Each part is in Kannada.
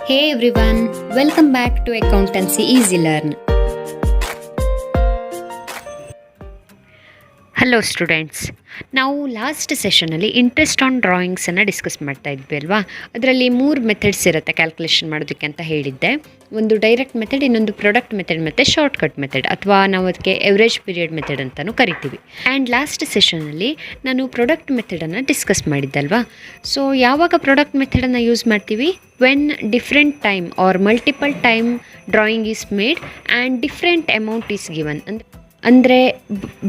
Hey everyone, welcome back to Accountancy Easy Learn. Hello students, ನಾವು ಲಾಸ್ಟ್ ಸೆಷನಲ್ಲಿ ಇಂಟ್ರೆಸ್ಟ್ ಆನ್ ಡ್ರಾಯಿಂಗ್ಸನ್ನು ಡಿಸ್ಕಸ್ ಮಾಡ್ತಾ ಇದ್ವಿ ಅಲ್ವಾ. ಅದರಲ್ಲಿ 3 ಮೆಥಡ್ಸ್ ಇರುತ್ತೆ ಕ್ಯಾಲ್ಕುಲೇಷನ್ ಮಾಡೋದಕ್ಕೆ ಅಂತ ಹೇಳಿದ್ದೆ. ಒಂದು ಡೈರೆಕ್ಟ್ ಮೆಥಡ್, ಇನ್ನೊಂದು ಪ್ರಾಡಕ್ಟ್ ಮೆಥಡ್ ಮತ್ತು ಶಾರ್ಟ್ಕಟ್ ಮೆಥಡ್, ಅಥವಾ ನಾವು ಅದಕ್ಕೆ ಎವರೇಜ್ ಪೀರಿಯಡ್ ಮೆಥಡ್ ಅಂತಲೂ ಕರಿತೀವಿ. ಆ್ಯಂಡ್ ಲಾಸ್ಟ್ ಸೆಷನಲ್ಲಿ ನಾನು ಪ್ರಾಡಕ್ಟ್ ಮೆಥಡನ್ನು ಡಿಸ್ಕಸ್ ಮಾಡಿದ್ದಲ್ವಾ. ಸೊ ಯಾವಾಗ ಪ್ರಾಡಕ್ಟ್ ಮೆಥಡನ್ನು ಯೂಸ್ ಮಾಡ್ತೀವಿ? When different time are multiple time drawing is made and different amount is given. ಅಂದರೆ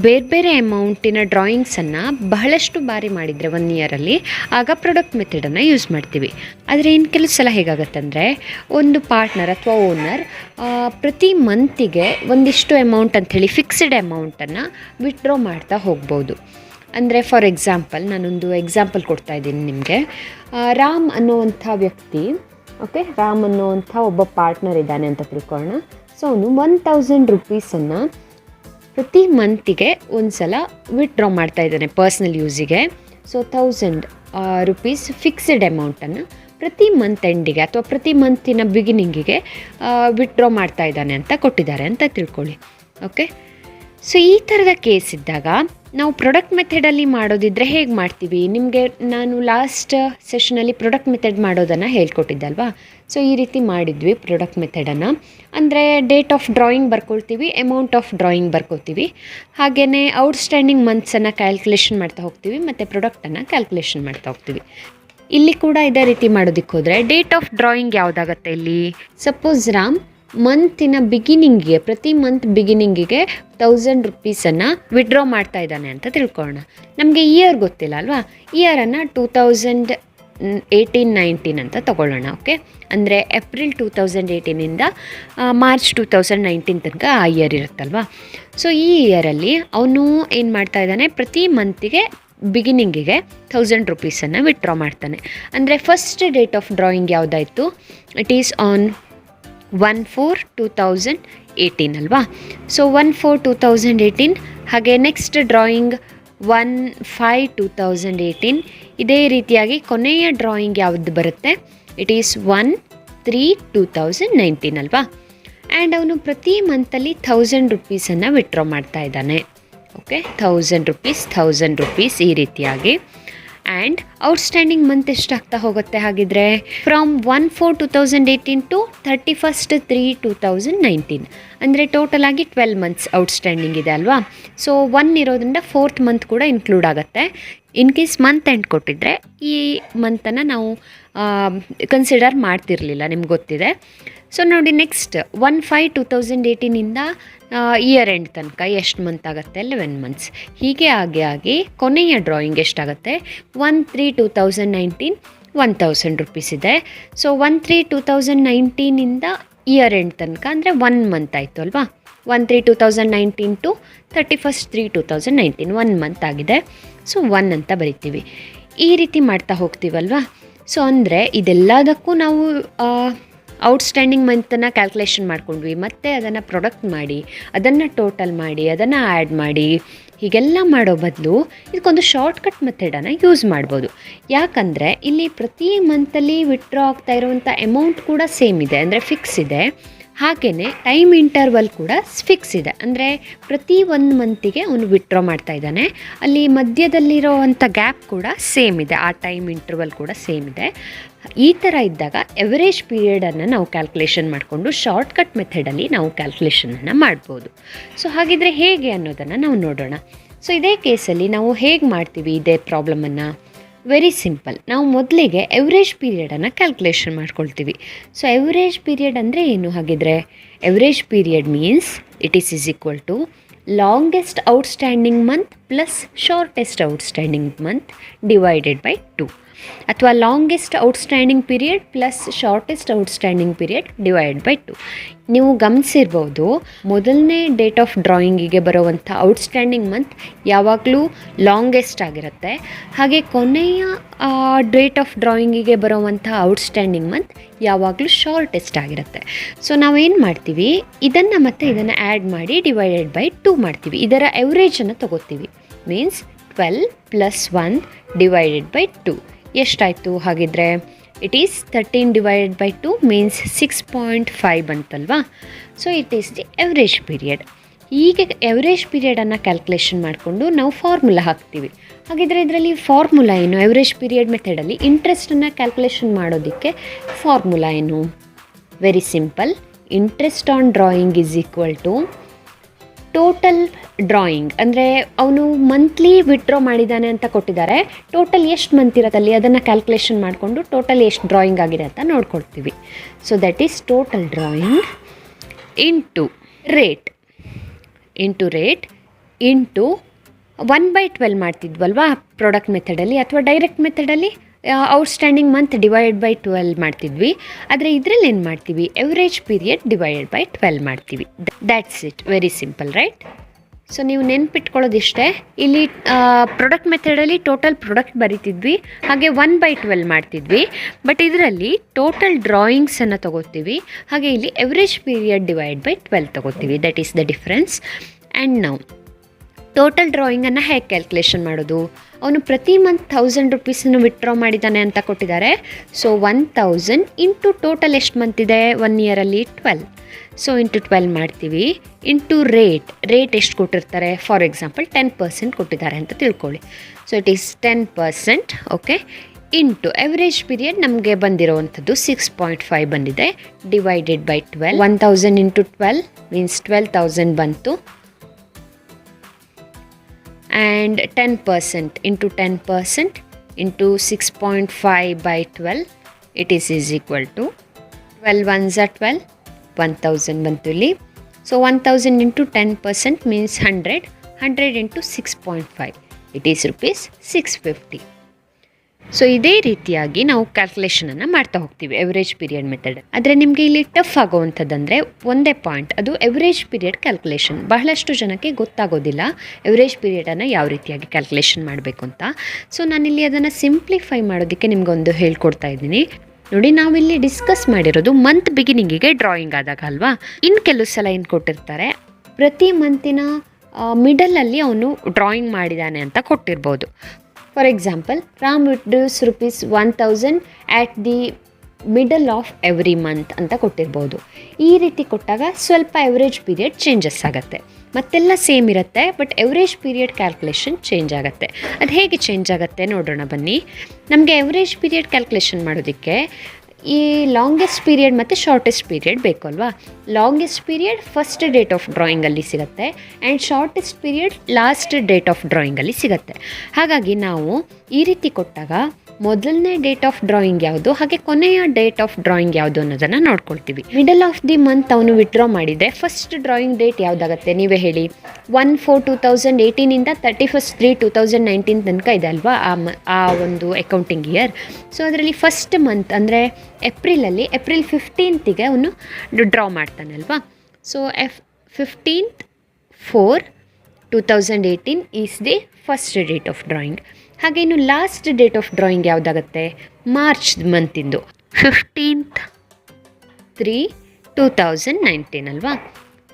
ಬೇರೆ ಬೇರೆ ಅಮೌಂಟಿನ ಡ್ರಾಯಿಂಗ್ಸನ್ನು ಬಹಳಷ್ಟು ಬಾರಿ ಮಾಡಿದರೆ 1 ಇಯರಲ್ಲಿ, ಆಗ ಪ್ರಾಡಕ್ಟ್ ಮೆಥಡನ್ನು ಯೂಸ್ ಮಾಡ್ತೀವಿ. ಆದರೆ ಇನ್ನು ಕೆಲವು ಸಲ ಹೇಗಾಗತ್ತೆ ಅಂದರೆ, ಒಂದು ಪಾರ್ಟ್ನರ್ ಅಥವಾ ಓನರ್ ಪ್ರತಿ ಮಂತಿಗೆ ಒಂದಿಷ್ಟು ಅಮೌಂಟ್ ಅಂಥೇಳಿ ಫಿಕ್ಸ್ಡ್ ಅಮೌಂಟನ್ನು ವಿತ್ಡ್ರಾ ಮಾಡ್ತಾ ಹೋಗ್ಬೋದು. ಅಂದರೆ ಫಾರ್ ಎಕ್ಸಾಂಪಲ್, ನಾನೊಂದು ಎಕ್ಸಾಂಪಲ್ ಕೊಡ್ತಾ ಇದ್ದೀನಿ ನಿಮಗೆ. ರಾಮ್ ಅನ್ನೋವಂಥ ವ್ಯಕ್ತಿ, ಓಕೆ, ರಾಮ್ ಅನ್ನೋವಂಥ ಒಬ್ಬ ಪಾರ್ಟ್ನರ್ ಇದ್ದಾನೆ ಅಂತ ತಿಳ್ಕೊಳ್ಳೋಣ. ಸೊ ಅವನು 1000 ರುಪೀಸನ್ನು ಪ್ರತಿ ಮಂತಿಗೆ ಒಂದು ಸಲ ವಿತ್ಡ್ರಾ ಮಾಡ್ತಾ ಇದ್ದಾನೆ ಪರ್ಸ್ನಲ್ ಯೂಸಿಗೆ. ಸೊ 1000 ರುಪೀಸ್ ಫಿಕ್ಸ್ಡ್ ಅಮೌಂಟನ್ನು ಪ್ರತಿ ಮಂತ್ ಎಂಡಿಗೆ ಅಥವಾ ಪ್ರತಿ ಮಂತಿನ ಬಿಗಿನಿಂಗಿಗೆ ವಿತ್ಡ್ರಾ ಮಾಡ್ತಾ ಇದ್ದಾನೆ ಅಂತ ಕೊಟ್ಟಿದ್ದಾರೆ ಅಂತ ತಿಳ್ಕೊಳ್ಳಿ. ಓಕೆ, ಸೊ ಈ ಥರದ ಕೇಸ್ ಇದ್ದಾಗ ನಾವು ಪ್ರಾಡಕ್ಟ್ ಮೆಥಡಲ್ಲಿ ಮಾಡೋದಿದ್ದರೆ ಹೇಗೆ ಮಾಡ್ತೀವಿ? ನಿಮಗೆ ನಾನು ಲಾಸ್ಟ್ ಸೆಷನಲ್ಲಿ ಪ್ರಾಡಕ್ಟ್ ಮೆಥಡ್ ಮಾಡೋದನ್ನು ಹೇಳ್ಕೊಟ್ಟಿದ್ದಲ್ವಾ. ಸೊ ಈ ರೀತಿ ಮಾಡಿದ್ವಿ ಪ್ರಾಡಕ್ಟ್ ಮೆಥಡನ್ನು. ಅಂದರೆ ಡೇಟ್ ಆಫ್ ಡ್ರಾಯಿಂಗ್ ಬರ್ಕೊಳ್ತೀವಿ, ಅಮೌಂಟ್ ಆಫ್ ಡ್ರಾಯಿಂಗ್ ಬರ್ಕೋತೀವಿ, ಹಾಗೆಯೇ ಔಟ್ಸ್ಟ್ಯಾಂಡಿಂಗ್ ಮಂತ್ಸನ್ನು ಕ್ಯಾಲ್ಕುಲೇಷನ್ ಮಾಡ್ತಾ ಹೋಗ್ತೀವಿ ಮತ್ತು ಪ್ರಾಡಕ್ಟನ್ನು ಕ್ಯಾಲ್ಕುಲೇಷನ್ ಮಾಡ್ತಾ ಹೋಗ್ತೀವಿ. ಇಲ್ಲಿ ಕೂಡ ಇದೇ ರೀತಿ ಮಾಡೋದಕ್ಕೆ ಹೋದರೆ ಡೇಟ್ ಆಫ್ ಡ್ರಾಯಿಂಗ್ ಯಾವುದಾಗತ್ತೆ ಇಲ್ಲಿ? ಸಪೋಸ್ ರಾಮ್ ಮಂತಿನ ಬಿಗಿನಿಂಗಿಗೆ, ಪ್ರತಿ ಮಂತ್ ಬಿಗಿನಿಂಗಿಗೆ 1000 ರುಪೀಸನ್ನು ವಿಡ್ರಾ ಮಾಡ್ತಾ ಇದ್ದಾನೆ ಅಂತ ತಿಳ್ಕೊಳ್ಳೋಣ. ನಮಗೆ ಇಯರ್ ಗೊತ್ತಿಲ್ಲ ಅಲ್ವಾ. ಇಯರನ್ನು 2018-19 ಅಂತ ತೊಗೊಳ್ಳೋಣ. ಓಕೆ, ಅಂದರೆ ಏಪ್ರಿಲ್ 2018ಇಂದ ಮಾರ್ಚ್ 2019 ತನಕ ಆ ಇಯರ್ ಇರುತ್ತಲ್ವ. ಸೊ ಈ ಇಯರಲ್ಲಿ ಅವನು ಏನು ಮಾಡ್ತಾ ಇದ್ದಾನೆ, ಪ್ರತಿ ಮಂತಿಗೆ ಬಿಗಿನಿಂಗಿಗೆ 1000 ರುಪೀಸನ್ನು ವಿತ್ಡ್ರಾ ಮಾಡ್ತಾನೆ. ಅಂದರೆ ಫಸ್ಟ್ ಡೇಟ್ ಆಫ್ ಡ್ರಾಯಿಂಗ್ ಯಾವುದಾಯಿತು? ಇಟ್ ಈಸ್ ಆನ್ 1/4/2018 ಅಲ್ವಾ. ಸೊ 1/4/2018, ಹಾಗೆ ನೆಕ್ಸ್ಟ್ ಡ್ರಾಯಿಂಗ್ 1/5/2018. ಇದೇ ರೀತಿಯಾಗಿ ಕೊನೆಯ ಡ್ರಾಯಿಂಗ್ ಯಾವುದು ಬರುತ್ತೆ? ಇಟ್ ಈಸ್ 1/3/2019 ಅಲ್ವಾ. ಆ್ಯಂಡ್ ಅವನು ಪ್ರತಿ ಮಂತಲ್ಲಿ 1000 ರುಪೀಸನ್ನು ವಿತ್ಡ್ರಾ ಮಾಡ್ತಾ ಇದ್ದಾನೆ. ಓಕೆ, 1000 ರುಪೀಸ್ ಈ ರೀತಿಯಾಗಿ. ಆ್ಯಂಡ್ ಔಟ್ಸ್ಟ್ಯಾಂಡಿಂಗ್ ಮಂತ್ ಎಷ್ಟಾಗ್ತಾ ಹೋಗುತ್ತೆ ಹಾಗಿದ್ರೆ? From 1/4/2018 to 31/3/2019. ಅಂದರೆ ಟೋಟಲ್ ಆಗಿ 12 ಮಂತ್ಸ್ ಔಟ್ಸ್ಟ್ಯಾಂಡಿಂಗ್ ಇದೆ ಅಲ್ವಾ. ಸೊ 1 ಇರೋದ್ರಿಂದ 4th ಮಂತ್ ಕೂಡ ಇನ್ಕ್ಲೂಡ್ ಆಗುತ್ತೆ. ಇನ್ ಕೇಸ್ ಮಂತ್ ಎಂಡ್ ಕೊಟ್ಟಿದ್ದರೆ ಈ ಮಂತನ್ನು ನಾವು ಕನ್ಸಿಡರ್ ಮಾಡ್ತಿರಲಿಲ್ಲ, ನಿಮ್ಗೆ ಗೊತ್ತಿದೆ. ಸೊ ನೋಡಿ, ನೆಕ್ಸ್ಟ್ 1/5/2018ಇಂದ ಇಯರ್ ಎಂಡ್ ತನಕ ಎಷ್ಟು ಮಂತ್ ಆಗುತ್ತೆ? 11 ಮಂತ್ಸ್. ಹೀಗೆ ಆಗಿ ಕೊನೆಯ ಡ್ರಾಯಿಂಗ್ ಎಷ್ಟಾಗುತ್ತೆ? 1/3/2019 1000 ರುಪೀಸ್ ಇದೆ. ಸೊ 1/3/2019ಇಂದ ಇಯರ್ ಎಂಡ್ ತನಕ ಅಂದರೆ 1 ಮಂತ್ ಆಯಿತು ಅಲ್ವಾ. 1/3/2019 ಟು 31/3/2019 1 ಮಂತ್ ಆಗಿದೆ. ಸೊ 1 ಅಂತ ಬರಿತೀವಿ. ಈ ರೀತಿ ಮಾಡ್ತಾ ಹೋಗ್ತೀವಲ್ವಾ. ಸೊ ಅಂದರೆ ಇದೆಲ್ಲದಕ್ಕೂ ನಾವು ಔಟ್ಸ್ಟ್ಯಾಂಡಿಂಗ್ ಮಂತನ್ನು ಕ್ಯಾಲ್ಕುಲೇಷನ್ ಮಾಡ್ಕೊಂಡ್ವಿ, ಮತ್ತು ಅದನ್ನು ಪ್ರೊಡಕ್ಟ್ ಮಾಡಿ, ಅದನ್ನು ಟೋಟಲ್ ಮಾಡಿ, ಅದನ್ನು ಆ್ಯಡ್ ಮಾಡಿ, ಹೀಗೆಲ್ಲ ಮಾಡೋ ಬದಲು ಇದಕ್ಕೊಂದು ಶಾರ್ಟ್ಕಟ್ ಮೆಥಡನ್ನು ಯೂಸ್ ಮಾಡ್ಬೋದು. ಯಾಕಂದರೆ ಇಲ್ಲಿ ಪ್ರತಿ ಮಂತಲ್ಲಿ ವಿತ್ಡ್ರಾ ಆಗ್ತಾ ಇರುವಂಥ ಅಮೌಂಟ್ ಕೂಡ ಸೇಮ್ ಇದೆ, ಅಂದರೆ ಫಿಕ್ಸ್ ಇದೆ. ಹಾಗೆಯೇ ಟೈಮ್ ಇಂಟರ್ವಲ್ ಕೂಡ ಫಿಕ್ಸ್ ಇದೆ. ಅಂದರೆ ಪ್ರತಿ 1 ಮಂತಿಗೆ ಅವನು ವಿತ್ಡ್ರಾ ಮಾಡ್ತಾ ಇದ್ದಾನೆ. ಅಲ್ಲಿ ಮಧ್ಯದಲ್ಲಿರೋವಂಥ ಗ್ಯಾಪ್ ಕೂಡ ಸೇಮ್ ಇದೆ, ಆ ಟೈಮ್ ಇಂಟರ್ವಲ್ ಕೂಡ ಸೇಮ್ ಇದೆ. ಈ ಥರ ಇದ್ದಾಗ ಎವರೇಜ್ ಪೀರಿಯಡನ್ನು ನಾವು ಕ್ಯಾಲ್ಕುಲೇಷನ್ ಮಾಡಿಕೊಂಡು ಶಾರ್ಟ್ಕಟ್ ಮೆಥಡಲ್ಲಿ ನಾವು ಕ್ಯಾಲ್ಕುಲೇಷನನ್ನು ಮಾಡ್ಬೋದು. ಸೊ ಹಾಗಿದ್ರೆ ಹೇಗೆ ಅನ್ನೋದನ್ನು ನಾವು ನೋಡೋಣ. ಸೊ ಇದೇ ಕೇಸಲ್ಲಿ ನಾವು ಹೇಗೆ ಮಾಡ್ತೀವಿ ಇದೇ ಪ್ರಾಬ್ಲಮನ್ನು? Very simple. ನಾವು ಮೊದಲಿಗೆ ಎವರೇಜ್ ಪೀರಿಯಡನ್ನು ಕ್ಯಾಲ್ಕುಲೇಷನ್ ಮಾಡ್ಕೊಳ್ತೀವಿ. ಸೊ ಎವರೇಜ್ ಪೀರಿಯಡ್ ಅಂದರೆ ಏನು ಹಾಗಿದ್ರೆ? Average period means it is equal to longest outstanding month plus shortest outstanding month divided by 2, ಅಥವಾ longest outstanding period plus shortest outstanding period divide by 2. ನೀವು ಗಮನಿಸಿರ್ಬೋದು, ಮೊದಲನೇ ಡೇಟ್ ಆಫ್ ಡ್ರಾಯಿಂಗಿಗೆ ಬರುವಂಥ ಔಟ್ಸ್ಟ್ಯಾಂಡಿಂಗ್ ಮಂತ್ ಯಾವಾಗಲೂ ಲಾಂಗೆಸ್ಟ್ ಆಗಿರುತ್ತೆ, ಹಾಗೆ ಕೊನೆಯ ಡೇಟ್ ಆಫ್ ಡ್ರಾಯಿಂಗಿಗೆ ಬರುವಂಥ ಔಟ್ಸ್ಟ್ಯಾಂಡಿಂಗ್ ಮಂತ್ ಯಾವಾಗಲೂ ಶಾರ್ಟೆಸ್ಟ್ ಆಗಿರುತ್ತೆ. ಸೊ ನಾವೇನು ಮಾಡ್ತೀವಿ, ಇದನ್ನು ಮತ್ತು ಇದನ್ನು ಆ್ಯಡ್ ಮಾಡಿ ಡಿವೈಡೆಡ್ ಬೈ 2 ಮಾಡ್ತೀವಿ. ಇದರ ಎವರೇಜನ್ನು ತಗೋತೀವಿ. ಮೀನ್ಸ್ 12 + 1 ಡಿವೈಡೆಡ್ ಬೈ 2 ಎಷ್ಟಾಯಿತು ಹಾಗಿದ್ರೆ? It is 13 divided by 2 means 6.5 ಬಂತಲ್ವಾ. So it is the average period. ಹೀಗೆ ಎವರೇಜ್ ಪೀರಿಯಡನ್ನು ಕ್ಯಾಲ್ಕುಲೇಷನ್ ಮಾಡಿಕೊಂಡು ನಾವು ಫಾರ್ಮುಲಾ ಹಾಕ್ತೀವಿ. ಹಾಗಿದ್ರೆ ಇದರಲ್ಲಿ ಫಾರ್ಮುಲಾ ಏನು? ಎವರೇಜ್ ಪೀರಿಯಡ್ ಮೆಥಡಲ್ಲಿ ಇಂಟ್ರೆಸ್ಟನ್ನು ಕ್ಯಾಲ್ಕುಲೇಷನ್ ಮಾಡೋದಕ್ಕೆ ಫಾರ್ಮುಲಾ ಏನು? Very simple. Interest on drawing is equal to total drawing. ಅಂದರೆ ಅವನು ಮಂತ್ಲಿ ವಿತ್ಡ್ರಾ ಮಾಡಿದ್ದಾನೆ ಅಂತ ಕೊಟ್ಟಿದ್ದಾರೆ, ಟೋಟಲ್ ಎಷ್ಟು ಮಂತ್ ಇರತ್ತಲ್ಲಿ ಅದನ್ನು ಕ್ಯಾಲ್ಕುಲೇಷನ್ ಮಾಡಿಕೊಂಡು ಟೋಟಲ್ ಎಷ್ಟು ಡ್ರಾಯಿಂಗ್ ಆಗಿದೆ ಅಂತ ನೋಡ್ಕೊಳ್ತೀವಿ. So that is total drawing into rate into 1/12 ಮಾಡ್ತಿದ್ವಲ್ವಾ ಪ್ರಾಡಕ್ಟ್ ಮೆಥಡಲ್ಲಿ, ಅಥವಾ ಡೈರೆಕ್ಟ್ ಮೆಥಡಲ್ಲಿ ಔಟ್ಸ್ಟ್ಯಾಂಡಿಂಗ್ ಮಂತ್ ಡಿವೈಡೆಡ್ ಬೈ 12 ಮಾಡ್ತಿದ್ವಿ. ಆದರೆ ಇದರಲ್ಲಿ ಏನು ಮಾಡ್ತೀವಿ? ಎವರೇಜ್ ಪೀರಿಯಡ್ ಡಿವೈಡೆಡ್ ಬೈ 12 ಮಾಡ್ತೀವಿ. That's it. Very simple, right? So ನೀವು ನೆನ್ಪಿಟ್ಕೊಳ್ಳೋದಿಷ್ಟೇ. ಇಲ್ಲಿ ಪ್ರಾಡಕ್ಟ್ ಮೆಥಡಲ್ಲಿ ಟೋಟಲ್ ಪ್ರಾಡಕ್ಟ್ ಬರೀತಿದ್ವಿ, ಹಾಗೆ 1/12 ಮಾಡ್ತಿದ್ವಿ. ಬಟ್ ಇದರಲ್ಲಿ ಟೋಟಲ್ ಡ್ರಾಯಿಂಗ್ಸನ್ನು ತೊಗೋತೀವಿ, ಹಾಗೆ ಇಲ್ಲಿ ಎವರೇಜ್ ಪೀರಿಯಡ್ ಡಿವೈಡ್ ಬೈ 12 ತೊಗೋತೀವಿ. That is the difference. And ನಾವು ಟೋಟಲ್ ಡ್ರಾಯಿಂಗನ್ನು ಹೇಗೆ ಕ್ಯಾಲ್ಕುಲೇಷನ್ ಮಾಡೋದು? ಅವನು ಪ್ರತಿ ಮಂತ್ 1000 ರುಪೀಸನ್ನು ವಿತ್ಡ್ರಾ ಮಾಡಿದ್ದಾನೆ ಅಂತ ಕೊಟ್ಟಿದ್ದಾರೆ. ಸೊ 1000 ಇಂಟು ಟೋಟಲ್ ಎಷ್ಟು ಮಂತ್ ಇದೆ 1 ಇಯರಲ್ಲಿ? 12. ಸೊ ಇಂಟು 12 ಮಾಡ್ತೀವಿ. ಇಂಟು ರೇಟ್ ಎಷ್ಟು ಕೊಟ್ಟಿರ್ತಾರೆ? ಫಾರ್ ಎಕ್ಸಾಂಪಲ್ 10% ಕೊಟ್ಟಿದ್ದಾರೆ ಅಂತ ತಿಳ್ಕೊಳ್ಳಿ. So it is 10%. Okay. Into average period ನಮಗೆ ಬಂದಿರೋವಂಥದ್ದು 6.5 ಬಂದಿದೆ, ಡಿವೈಡೆಡ್ ಬೈ 12. 1000 ಇಂಟು 12 ಮೀನ್ಸ್ 12,000 ಬಂತು. And 10% into 10% into 6.5 by 12, it is equal to 12 ones are 12, 1000 ಬಂತು ಇಲ್ಲಿ. So 1000 into 10% means 100. 100 into 6.5, it is rupees 650. So ಇದೇ ರೀತಿಯಾಗಿ ನಾವು ಕ್ಯಾಲ್ಕುಲೇಷನನ್ನು ಮಾಡ್ತಾ ಹೋಗ್ತೀವಿ ಎವರೇಜ್ ಪೀರಿಯಡ್ ಮೆಥಡ್. ಆದರೆ ನಿಮಗೆ ಇಲ್ಲಿ ಟಫ್ ಆಗೋವಂಥದ್ದಂದರೆ ಒಂದೇ ಪಾಯಿಂಟ್, ಅದು ಎವರೇಜ್ ಪೀರಿಯಡ್ ಕ್ಯಾಲ್ಕುಲೇಷನ್. ಬಹಳಷ್ಟು ಜನಕ್ಕೆ ಗೊತ್ತಾಗೋದಿಲ್ಲ ಎವರೇಜ್ ಪೀರಿಯಡನ್ನು ಯಾವ ರೀತಿಯಾಗಿ ಕ್ಯಾಲ್ಕುಲೇಷನ್ ಮಾಡಬೇಕು ಅಂತ. ಸೊ ನಾನಿಲ್ಲಿ ಅದನ್ನು ಸಿಂಪ್ಲಿಫೈ ಮಾಡೋದಕ್ಕೆ ನಿಮಗೊಂದು ಹೇಳ್ಕೊಡ್ತಾ ಇದ್ದೀನಿ. ನೋಡಿ, ನಾವಿಲ್ಲಿ ಡಿಸ್ಕಸ್ ಮಾಡಿರೋದು ಮಂತ್ ಬಿಗಿನಿಂಗಿಗೆ ಡ್ರಾಯಿಂಗ್ ಆದಾಗ ಅಲ್ವಾ. ಇನ್ನು ಕೆಲವು ಸಲ ಏನು ಕೊಟ್ಟಿರ್ತಾರೆ, ಪ್ರತಿ ಮಂತಿನ ಮಿಡಲಲ್ಲಿ ಅವನು ಡ್ರಾಯಿಂಗ್ ಮಾಡಿದ್ದಾನೆ ಅಂತ ಕೊಟ್ಟಿರ್ಬೋದು. For example, Ram withdraws ₹1000 at the middle of every month ಅಂತ ಕೊಟ್ಟಿರ್ಬೋದು. ಈ ರೀತಿ ಕೊಟ್ಟಾಗ ಸ್ವಲ್ಪ ಎವರೇಜ್ ಪೀರಿಯಡ್ ಚೇಂಜಸ್ ಆಗುತ್ತೆ. ಮತ್ತೆಲ್ಲ ಸೇಮ್ ಇರುತ್ತೆ, but average period calculation change ಆಗುತ್ತೆ. ಅದು ಹೇಗೆ ಚೇಂಜ್ ಆಗುತ್ತೆ ನೋಡೋಣ ಬನ್ನಿ. ನಮಗೆ ಎವರೇಜ್ ಪೀರಿಯಡ್ ಕ್ಯಾಲ್ಕುಲೇಷನ್ ಮಾಡೋದಕ್ಕೆ ಈ ಲಾಂಗೆಸ್ಟ್ ಪೀರಿಯಡ್ ಮತ್ತು ಶಾರ್ಟೆಸ್ಟ್ ಪೀರಿಯಡ್ ಬೇಕು ಅಲ್ವಾ. Longest period first date of ಡ್ರಾಯಿಂಗಲ್ಲಿ ಸಿಗುತ್ತೆ, and shortest period last date of ಡ್ರಾಯಿಂಗಲ್ಲಿ ಸಿಗುತ್ತೆ. ಹಾಗಾಗಿ ನಾವು ಈ ರೀತಿ ಕೊಟ್ಟಾಗ ಮೊದಲನೇ ಡೇಟ್ ಆಫ್ ಡ್ರಾಯಿಂಗ್ ಯಾವುದು, ಹಾಗೆ ಕೊನೆಯ ಡೇಟ್ ಆಫ್ ಡ್ರಾಯಿಂಗ್ ಯಾವುದು ಅನ್ನೋದನ್ನು ನೋಡ್ಕೊಳ್ತೀವಿ. ಮಿಡಲ್ ಆಫ್ ದಿ ಮಂತ್ ಅವನು ವಿತ್ಡ್ರಾ ಮಾಡಿದರೆ ಫಸ್ಟ್ ಡ್ರಾಯಿಂಗ್ ಡೇಟ್ ಯಾವುದಾಗುತ್ತೆ ನೀವೇ ಹೇಳಿ? 1/4/2018 31/3/2019 ತನಕ ಇದೆ ಅಲ್ವಾ ಆ ಒಂದು ಅಕೌಂಟಿಂಗ್ ಇಯರ್. ಸೊ ಅದರಲ್ಲಿ ಫಸ್ಟ್ ಮಂತ್ ಅಂದರೆ ಏಪ್ರಿಲಲ್ಲಿ ಏಪ್ರಿಲ್ 15ಗೆ ಅವನು ಡ್ರಾ ಮಾಡ್ತಾನೆ ಅಲ್ವಾ. So 15/4/2018 is the first date of drawing. ಹಾಗೆ ಇನ್ನು ಲಾಸ್ಟ್ ಡೇಟ್ ಆಫ್ ಡ್ರಾಯಿಂಗ್ ಯಾವುದಾಗುತ್ತೆ? ಮಾರ್ಚ್ ಮಂತಿಂದು 15/3/2019 ಅಲ್ವಾ.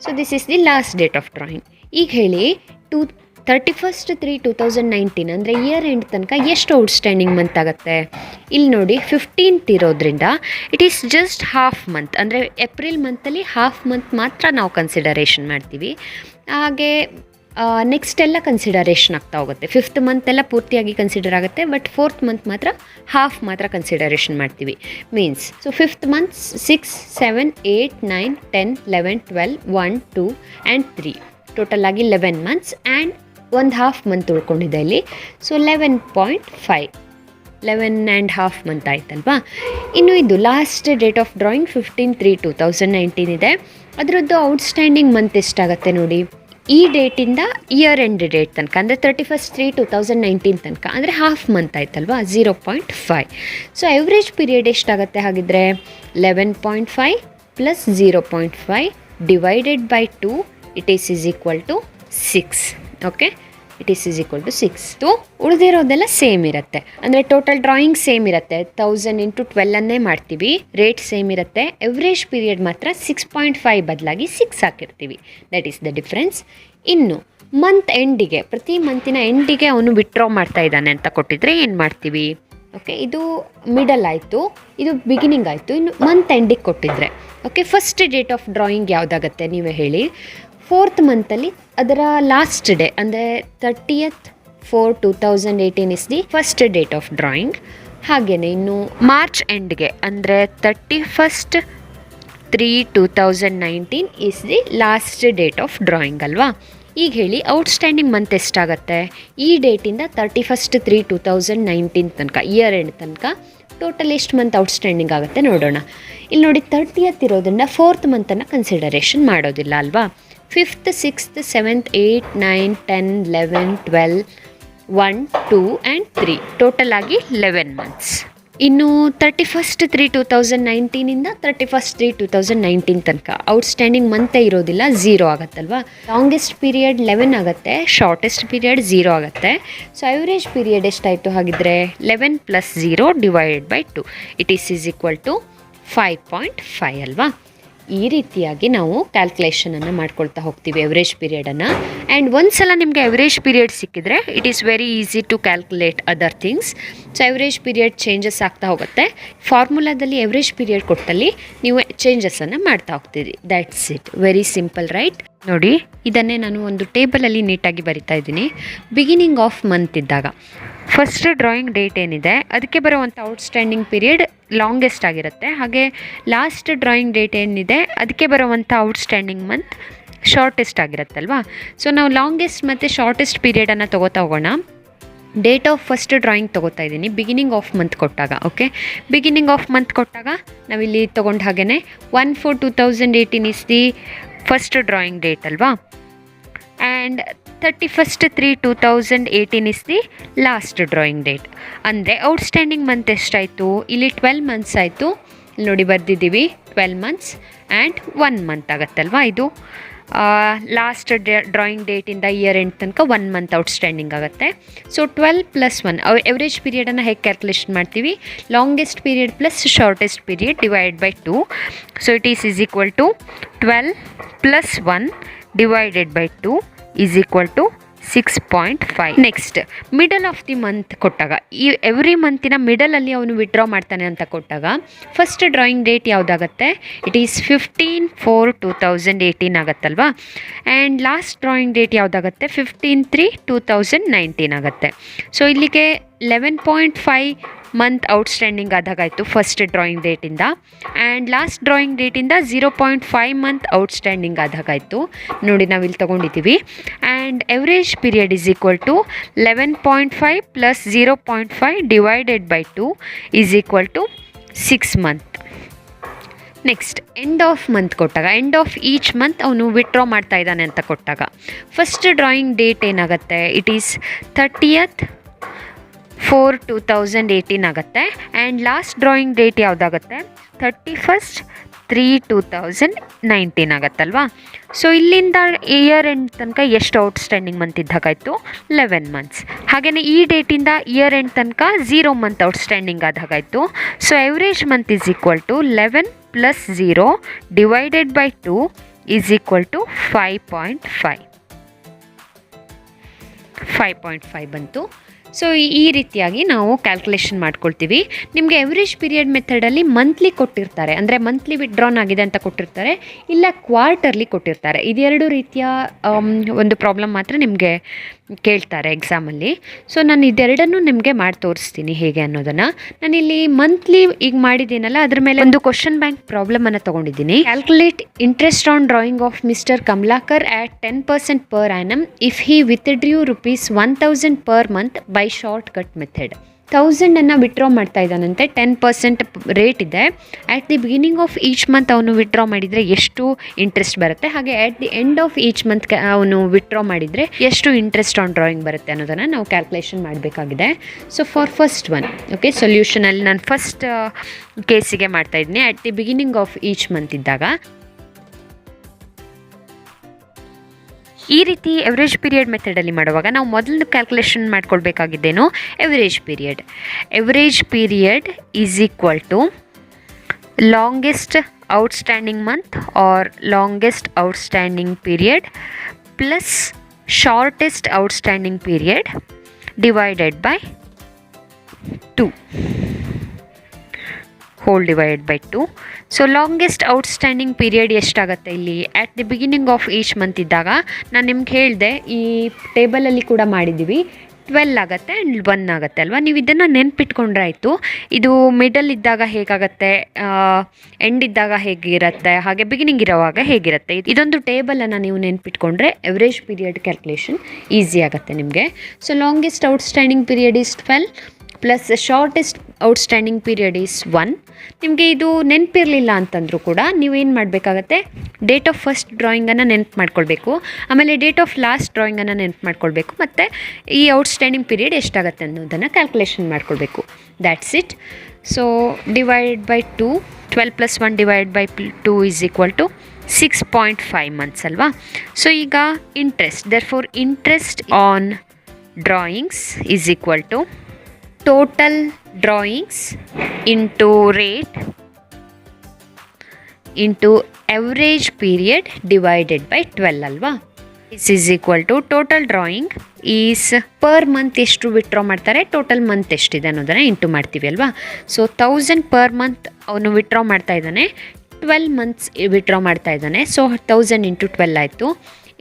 So this is the last date of drawing. ಈಗ ಹೇಳಿ 31/3/2019 ಅಂದರೆ ಇಯರ್ ಎಂಡ್ ತನಕ ಎಷ್ಟು ಔಟ್ಸ್ಟ್ಯಾಂಡಿಂಗ್ ಮಂತ್ ಆಗುತ್ತೆ? ಇಲ್ಲಿ ನೋಡಿ 15th ಇರೋದ್ರಿಂದ it is just half month, ಅಂದರೆ ಏಪ್ರಿಲ್ ಮಂತಲ್ಲಿ ಹಾಫ್ ಮಂತ್ ಮಾತ್ರ ನಾವು ಕನ್ಸಿಡರೇಷನ್ ಮಾಡ್ತೀವಿ. ಹಾಗೆ ನೆಕ್ಸ್ಟ್ ಎಲ್ಲ ಕನ್ಸಿಡರೇಷನ್ ಆಗ್ತಾ ಹೋಗುತ್ತೆ. 5th ಮಂತ್ ಎಲ್ಲ ಪೂರ್ತಿಯಾಗಿ ಕನ್ಸಿಡರ್ ಆಗುತ್ತೆ, ಬಟ್ 4th ಮಂತ್ ಮಾತ್ರ ಹಾಫ್ ಮಾತ್ರ ಕನ್ಸಿಡರೇಷನ್ ಮಾಡ್ತೀವಿ. Means so 5th month 6, 7, 8, 9, 10, 11, 12, 1, 2 and 3 total ಆಗಿ 11 ಮಂತ್ಸ್ ಆ್ಯಂಡ್ ಒಂದು ಹಾಫ್ ಮಂತ್ ಉಳ್ಕೊಂಡಿದೆ ಇಲ್ಲಿ. ಸೊ 11.5 11.5 ಮಂತ್ ಆಯ್ತಲ್ವಾ. ಇನ್ನು ಇದು ಲಾಸ್ಟ್ ಡೇಟ್ ಆಫ್ ಡ್ರಾಯಿಂಗ್ 15/3/2019 ಇದೆ. ಅದರದ್ದು ಔಟ್ಸ್ಟ್ಯಾಂಡಿಂಗ್ ಮಂತ್ ಎಷ್ಟಾಗುತ್ತೆ ನೋಡಿ. ಈ ಡೇಟಿಂದ ಇಯರ್ ಎಂಡ್ ಡೇಟ್ ತನಕ ಅಂದರೆ 31/3/2019 ತನಕ ಅಂದರೆ ಹಾಫ್ ಮಂತ್ ಆಯ್ತಲ್ವಾ, 0.5. ಸೊ ಎವ್ರೇಜ್ ಪೀರಿಯಡ್ ಎಷ್ಟಾಗುತ್ತೆ ಹಾಗಿದ್ರೆ? 11.5 plus 0.5 divided by 2, it is equal to 6. Okay, it is equal to 6. ಉಳಿದಿರೋದೆಲ್ಲ ಸೇಮ್ ಇರುತ್ತೆ, ಅಂದರೆ ಟೋಟಲ್ ಡ್ರಾಯಿಂಗ್ ಸೇಮ್ ಇರುತ್ತೆ. 1000 ಇಂಟು 12 ಮಾಡ್ತೀವಿ, ರೇಟ್ ಸೇಮ್ ಇರುತ್ತೆ. ಎವ್ರೇಜ್ ಪೀರಿಯಡ್ ಮಾತ್ರ 6.5 ಬದಲಾಗಿ 6 ಹಾಕಿರ್ತೀವಿ. That is the difference. ಇನ್ನು ಮಂತ್ ಎಂಡಿಗೆ, ಪ್ರತಿ ಮಂತಿನ ಎಂಡಿಗೆ ಅವನು ವಿತ್ಡ್ರಾ ಮಾಡ್ತಾ ಇದ್ದಾನೆ ಅಂತ ಕೊಟ್ಟಿದ್ರೆ ಏನು ಮಾಡ್ತೀವಿ? ಓಕೆ, ಇದು ಮಿಡಲ್ ಆಯಿತು, ಇದು ಬಿಗಿನಿಂಗ್ ಆಯಿತು. ಇನ್ನು ಮಂತ್ ಎಂಡಿಗೆ ಕೊಟ್ಟಿದ್ರೆ okay, first date of drawing ಯಾವುದಾಗತ್ತೆ ನೀವೇ ಹೇಳಿ. 4th ಮಂತಲ್ಲಿ ಅದರ ಲಾಸ್ಟ್ ಡೇ ಅಂದರೆ 30/4/2018 is the first date of drawing. ಹಾಗೆಯೇ ಇನ್ನು ಮಾರ್ಚ್ ಎಂಡ್ಗೆ ಅಂದರೆ 31/3/2019 is the last date of drawing ಅಲ್ವಾ. ಈಗ ಹೇಳಿ ಔಟ್ಸ್ಟ್ಯಾಂಡಿಂಗ್ ಮಂತ್ ಎಷ್ಟಾಗತ್ತೆ ಈ ಡೇಟಿಂದ 31/3/2019 ತನಕ, ಇಯರ್ ಎಂಡ್ ತನಕ ಟೋಟಲ್ ಎಷ್ಟು ಮಂತ್ ಔಟ್ಸ್ಟ್ಯಾಂಡಿಂಗ್ ಆಗುತ್ತೆ ನೋಡೋಣ. ಇಲ್ಲಿ ನೋಡಿ 30th ಇರೋದ್ರಿಂದ 4th ಮಂತನ್ನು ಕನ್ಸಿಡರೇಷನ್ ಮಾಡೋದಿಲ್ಲ ಅಲ್ವಾ. 5th 6th 7th 8th 9th 10th 11th 12th 1 2 and 3 total ಆಗಿ 11 ಮಂತ್ಸ್. ಇನ್ನು 31/3/2019 31/3/2019 ತನಕ ಔಟ್ಸ್ಟ್ಯಾಂಡಿಂಗ್ ಮಂತೇ ಇರೋದಿಲ್ಲ, 0 ಆಗುತ್ತಲ್ವಾ. ಲಾಂಗೆಸ್ಟ್ ಪೀರಿಯಡ್ 11 ಆಗುತ್ತೆ, ಶಾರ್ಟೆಸ್ಟ್ ಪೀರಿಯಡ್ 0 ಆಗುತ್ತೆ. ಸೊ ಅವರೇಜ್ ಪೀರಿಯಡ್ ಎಷ್ಟಾಯಿತು ಹಾಗಿದ್ರೆ 11 + 0 / 2 ಇಟ್ ಈಸ್ ಈಕ್ವಲ್ ಟು 5.5 ಅಲ್ವಾ. ಈ ರೀತಿಯಾಗಿ ನಾವು ಕ್ಯಾಲ್ಕುಲೇಷನನ್ನು ಮಾಡ್ಕೊಳ್ತಾ ಹೋಗ್ತೀವಿ ಎವರೇಜ್ ಪೀರಿಯಡನ್ನು. ಆ್ಯಂಡ್ ಒಂದು ಸಲ ನಿಮಗೆ ಎವರೇಜ್ ಪೀರಿಯಡ್ ಸಿಕ್ಕಿದ್ರೆ it is very easy to calculate other things. So average period changes ಆಗ್ತಾ ಹೋಗುತ್ತೆ. ಫಾರ್ಮುಲಾದಲ್ಲಿ ಎವರೇಜ್ ಪೀರಿಯಡ್ ಕೊಟ್ಟಲ್ಲಿ ನೀವು ಚೇಂಜಸನ್ನು ಮಾಡ್ತಾ ಹೋಗ್ತೀರಿ. That's it, very simple right. ನೋಡಿ, ಇದನ್ನೇ ನಾನು ಒಂದು ಟೇಬಲಲ್ಲಿ ನೀಟಾಗಿ ಬರಿತಾ ಇದ್ದೀನಿ. ಬಿಗಿನಿಂಗ್ ಆಫ್ ಮಂತ್ ಇದ್ದಾಗ ಫಸ್ಟ್ ಡ್ರಾಯಿಂಗ್ ಡೇಟ್ ಏನಿದೆ ಅದಕ್ಕೆ ಬರುವಂಥ ಔಟ್ಸ್ಟ್ಯಾಂಡಿಂಗ್ ಪೀರಿಯಡ್ ಲಾಂಗೆಸ್ಟ್ ಆಗಿರುತ್ತೆ. ಹಾಗೆ ಲಾಸ್ಟ್ ಡ್ರಾಯಿಂಗ್ ಡೇಟ್ ಏನಿದೆ ಅದಕ್ಕೆ ಬರುವಂಥ ಔಟ್ಸ್ಟ್ಯಾಂಡಿಂಗ್ ಮಂತ್ ಶಾರ್ಟೆಸ್ಟ್ ಆಗಿರುತ್ತಲ್ವಾ. ಸೊ ನಾವು ಲಾಂಗೆಸ್ಟ್ ಮತ್ತು ಶಾರ್ಟೆಸ್ಟ್ ಪೀರಿಯಡನ್ನು ತೊಗೋತಾ ಹೋಗೋಣ. ಡೇಟ್ ಆಫ್ ಫಸ್ಟ್ ಡ್ರಾಯಿಂಗ್ ತೊಗೋತಾ ಇದ್ದೀನಿ ಬಿಗಿನಿಂಗ್ ಆಫ್ ಮಂತ್ ಕೊಟ್ಟಾಗ. ಓಕೆ, ಬಿಗಿನಿಂಗ್ ಆಫ್ ಮಂತ್ ಕೊಟ್ಟಾಗ ನಾವಿಲ್ಲಿ ತೊಗೊಂಡ ಹಾಗೆಯೇ 1/4/2018 is the first drawing date ಅಲ್ವಾ. And 31/3/2018 is the last drawing date. ಅಂದರೆ ಔಟ್ಸ್ಟ್ಯಾಂಡಿಂಗ್ ಮಂತ್ ಎಷ್ಟಾಯಿತು ಇಲ್ಲಿ 12 ಮಂತ್ಸ್ ಆಯಿತು. ಇಲ್ಲಿ ನೋಡಿ ಬರೆದಿದ್ದೀವಿ 12 ಮಂತ್ಸ್ ಆ್ಯಂಡ್ 1 ಮಂತ್ ಆಗುತ್ತಲ್ವಾ. ಇದು ಲಾಸ್ಟ್ ಡ್ರಾಯಿಂಗ್ ಡೇಟಿಂದ ಇಯರ್ ಎಂಡ್ ತನಕ 1 ಮಂತ್ ಔಟ್ಸ್ಟ್ಯಾಂಡಿಂಗ್ ಆಗುತ್ತೆ. ಸೊ 12 + 1 ಎವರೇಜ್ ಪೀರಿಯಡನ್ನು ಹೇಗೆ ಕ್ಯಾಲ್ಕುಲೇಷನ್ ಮಾಡ್ತೀವಿ, longest period plus shortest period / 2. So it is equal to 12 + 1 / 2 is equal to 6.5. Next middle of the month ಕೊಟ್ಟಾಗ, ಈ ಎವ್ರಿ ಮಂತಿನ ಮಿಡಲಲ್ಲಿ ಅವನು ವಿಡ್ರಾ ಮಾಡ್ತಾನೆ ಅಂತ ಕೊಟ್ಟಾಗ ಫಸ್ಟ್ ಡ್ರಾಯಿಂಗ್ ಡೇಟ್ ಯಾವುದಾಗತ್ತೆ, ಇಟ್ ಈಸ್ 15/4/2018 ಆಗುತ್ತಲ್ವಾ. ಆ್ಯಂಡ್ ಲಾಸ್ಟ್ ಡ್ರಾಯಿಂಗ್ ಡೇಟ್ ಯಾವುದಾಗತ್ತೆ 15/3/2019 ಆಗುತ್ತೆ. ಸೊ ಇಲ್ಲಿಗೆ 11.5 ಮಂತ್ ಔಟ್ಸ್ಟ್ಯಾಂಡಿಂಗ್ ಆದಾಗಾಯಿತು ಫಸ್ಟ್ ಡ್ರಾಯಿಂಗ್ ಡೇಟಿಂದ. ಆ್ಯಂಡ್ ಲಾಸ್ಟ್ ಡ್ರಾಯಿಂಗ್ ಡೇಟಿಂದ 0.5 ಮಂತ್ ಔಟ್ಸ್ಟ್ಯಾಂಡಿಂಗ್ ಆದಾಗಾಯಿತು. ನೋಡಿ ನಾವಿಲ್ಲಿ ತೊಗೊಂಡಿದ್ದೀವಿ. And average period is equal to 11.5 + 0.5 / 2 is equal to 6 month. Next end of month ಕೊಟ್ಟಾಗ, ಎಂಡ್ ಆಫ್ ಈಚ್ ಮಂತ್ ಅವನು ವಿಡ್ರಾ ಮಾಡ್ತಾ ಇದ್ದಾನೆ ಅಂತ ಕೊಟ್ಟಾಗ ಫಸ್ಟ್ ಡ್ರಾಯಿಂಗ್ ಡೇಟ್ ಏನಾಗುತ್ತೆ, ಇಟ್ ಈಸ್ 30/4/2018 ಆಗುತ್ತೆ. ಆ್ಯಂಡ್ ಲಾಸ್ಟ್ ಡ್ರಾಯಿಂಗ್ ಡೇಟ್ ಯಾವುದಾಗುತ್ತೆ 31/3/2019 ಆಗುತ್ತಲ್ವಾ. ಸೊ ಇಲ್ಲಿಂದ ಇಯರ್ ಎಂಡ್ ತನಕ ಎಷ್ಟು ಔಟ್ಸ್ಟ್ಯಾಂಡಿಂಗ್ ಮಂತ್ ಇದ್ದಾಗಾಯಿತು 11 ಮಂತ್ಸ್. ಹಾಗೆಯೇ ಈ ಡೇಟಿಂದ ಇಯರ್ ಎಂಡ್ ತನಕ 0 ಮಂತ್ ಔಟ್ಸ್ಟ್ಯಾಂಡಿಂಗ್ ಆದಾಗಾಯಿತು. So average month is equal to 11 + 0 / 2 is equal to 5.5 ಬಂತು. ಸೊ ಈ ರೀತಿಯಾಗಿ ನಾವು ಕ್ಯಾಲ್ಕುಲೇಷನ್ ಮಾಡ್ಕೊಳ್ತೀವಿ. ನಿಮಗೆ ಎವರೇಜ್ ಪೀರಿಯಡ್ ಮೆಥಡಲ್ಲಿ ಮಂತ್ಲಿ ಕೊಟ್ಟಿರ್ತಾರೆ, ಅಂದರೆ ಮಂತ್ಲಿ ವಿಡ್ರಾನ್ ಆಗಿದೆ ಅಂತ ಕೊಟ್ಟಿರ್ತಾರೆ, ಇಲ್ಲ ಕ್ವಾರ್ಟರ್ಲಿ ಕೊಟ್ಟಿರ್ತಾರೆ. ಇದೆರಡು ರೀತಿಯ ಒಂದು ಪ್ರಾಬ್ಲಮ್ ಮಾತ್ರ ನಿಮಗೆ ಕೇಳ್ತಾರೆ ಎಕ್ಸಾಮಲ್ಲಿ. ಸೊ ನಾನು ಇದೆರಡನ್ನು ನಿಮಗೆ ಮಾಡಿ ತೋರಿಸ್ತೀನಿ ಹೇಗೆ ಅನ್ನೋದನ್ನು. ನಾನಿಲ್ಲಿ ಮಂತ್ಲಿ ಈಗ ಮಾಡಿದ್ದೀನಲ್ಲ ಅದ್ರ ಮೇಲೆ ಒಂದು ಕ್ವಶನ್ ಬ್ಯಾಂಕ್ ಪ್ರಾಬ್ಲಮನ್ನು ತೊಗೊಂಡಿದ್ದೀನಿ. Calculate interest on drawing of mister Kamalakar at 10% per annum if he withdrew ₹1,000 per month by shortcut method. 1000 withdraw ಮಾಡ್ತಾ ಇದ್ದಾನಂತೆ, 10% ರೇಟ್ ಇದೆ. At the beginning of each month ಅವನು ವಿಡ್ರಾ ಮಾಡಿದರೆ ಎಷ್ಟು ಇಂಟ್ರೆಸ್ಟ್ ಬರುತ್ತೆ, ಹಾಗೆ at the end of each month ಅವನು ವಿಡ್ರಾ ಮಾಡಿದರೆ ಎಷ್ಟು ಇಂಟ್ರೆಸ್ಟ್ ಆನ್ ಡ್ರಾಯಿಂಗ್ ಬರುತ್ತೆ ಅನ್ನೋದನ್ನು ನಾವು ಕ್ಯಾಲ್ಕುಲೇಷನ್ ಮಾಡಬೇಕಾಗಿದೆ. So for first one okay, ಸೊಲ್ಯೂಷನಲ್ಲಿ ನಾನು ಫಸ್ಟ್ ಕೇಸಿಗೆ ಮಾಡ್ತಾಯಿದ್ದೀನಿ. At the beginning of each month ಇದ್ದಾಗ ಈ ರೀತಿ ಎವರೇಜ್ ಪೀರಿಯಡ್ ಮೆಥಡಲ್ಲಿ ಮಾಡುವಾಗ ನಾವು ಮೊದಲು ಕ್ಯಾಲ್ಕುಲೇಷನ್ ಮಾಡ್ಕೊಳ್ಬೇಕಾಗಿದ್ದೇನು, average period is equal to longest outstanding month or longest outstanding period plus shortest outstanding period divided by 2 whole divided by 2. So longest outstanding period ಎಷ್ಟಾಗುತ್ತೆ ಇಲ್ಲಿ at the beginning of each month ಇದ್ದಾಗ ನಾನು ನಿಮ್ಗೆ ಹೇಳಿದೆ, ಈ ಟೇಬಲಲ್ಲಿ ಕೂಡ ಮಾಡಿದ್ದೀವಿ, 12 ಆಗುತ್ತೆ ಆ್ಯಂಡ್ 1 ಆಗುತ್ತೆ ಅಲ್ವಾ. ನೀವು ಇದನ್ನು ನೆನ್ಪಿಟ್ಕೊಂಡ್ರೆ ಆಯಿತು. ಇದು ಮಿಡಲ್ ಇದ್ದಾಗ ಹೇಗಾಗುತ್ತೆ, ಎಂಡ್ ಇದ್ದಾಗ ಹೇಗಿರುತ್ತೆ, ಹಾಗೆ ಬಿಗಿನಿಂಗ್ ಇರೋವಾಗ ಹೇಗಿರುತ್ತೆ. ಇದೊಂದು ಟೇಬಲನ್ನು ನೀವು ನೆನ್ಪಿಟ್ಕೊಂಡ್ರೆ ಎವರೇಜ್ ಪೀರಿಯಡ್ ಕ್ಯಾಲ್ಕುಲೇಷನ್ ಈಸಿ ಆಗುತ್ತೆ ನಿಮಗೆ. So longest outstanding period is 12 plus shortest outstanding period is 1. ನಿಮಗೆ ಇದು ನೆನಪಿರಲಿಲ್ಲ ಅಂತಂದರೂ ಕೂಡ ನೀವೇನು ಮಾಡಬೇಕಾಗತ್ತೆ, ಡೇಟ್ ಆಫ್ ಫಸ್ಟ್ ಡ್ರಾಯಿಂಗನ್ನು ನೆನ್ಪು ಮಾಡ್ಕೊಳ್ಬೇಕು, ಆಮೇಲೆ ಡೇಟ್ ಆಫ್ ಲಾಸ್ಟ್ ಡ್ರಾಯಿಂಗನ್ನು ನೆನ್ಪು ಮಾಡ್ಕೊಳ್ಬೇಕು, ಮತ್ತು ಈ ಔಟ್ಸ್ಟ್ಯಾಂಡಿಂಗ್ ಪೀರಿಯಡ್ ಎಷ್ಟಾಗುತ್ತೆ ಅನ್ನೋದನ್ನು ಕ್ಯಾಲ್ಕುಲೇಷನ್ ಮಾಡ್ಕೊಳ್ಬೇಕು. That's it. So divided by 2, 12 + 1 divide by 2 is equal to 6.5 months ಅಲ್ವಾ. ಸೊ ಈಗ interest, therefore interest on drawings is equal to total drawings into rate into average period divided by 12 ಅಲ್ವಾ. this is equal to total drawing is per month ಎಷ್ಟು ವಿತ್ಡ್ರಾ ಮಾಡ್ತಾರೆ, ಟೋಟಲ್ ಮಂತ್ ಎಷ್ಟಿದೆ ಅನ್ನೋದನ್ನು ಇಂಟು ಮಾಡ್ತೀವಿ ಅಲ್ವಾ. ಸೊ 1000 ಪರ್ ಮಂತ್ ಅವನು ವಿತ್ಡ್ರಾ ಮಾಡ್ತಾ ಇದ್ದಾನೆ, 12 ಮಂತ್ಸ್ ವಿತ್ಡ್ರಾ ಮಾಡ್ತಾ ಇದ್ದಾನೆ. ಸೊ 1000 ಇಂಟು 12 ಆಯಿತು.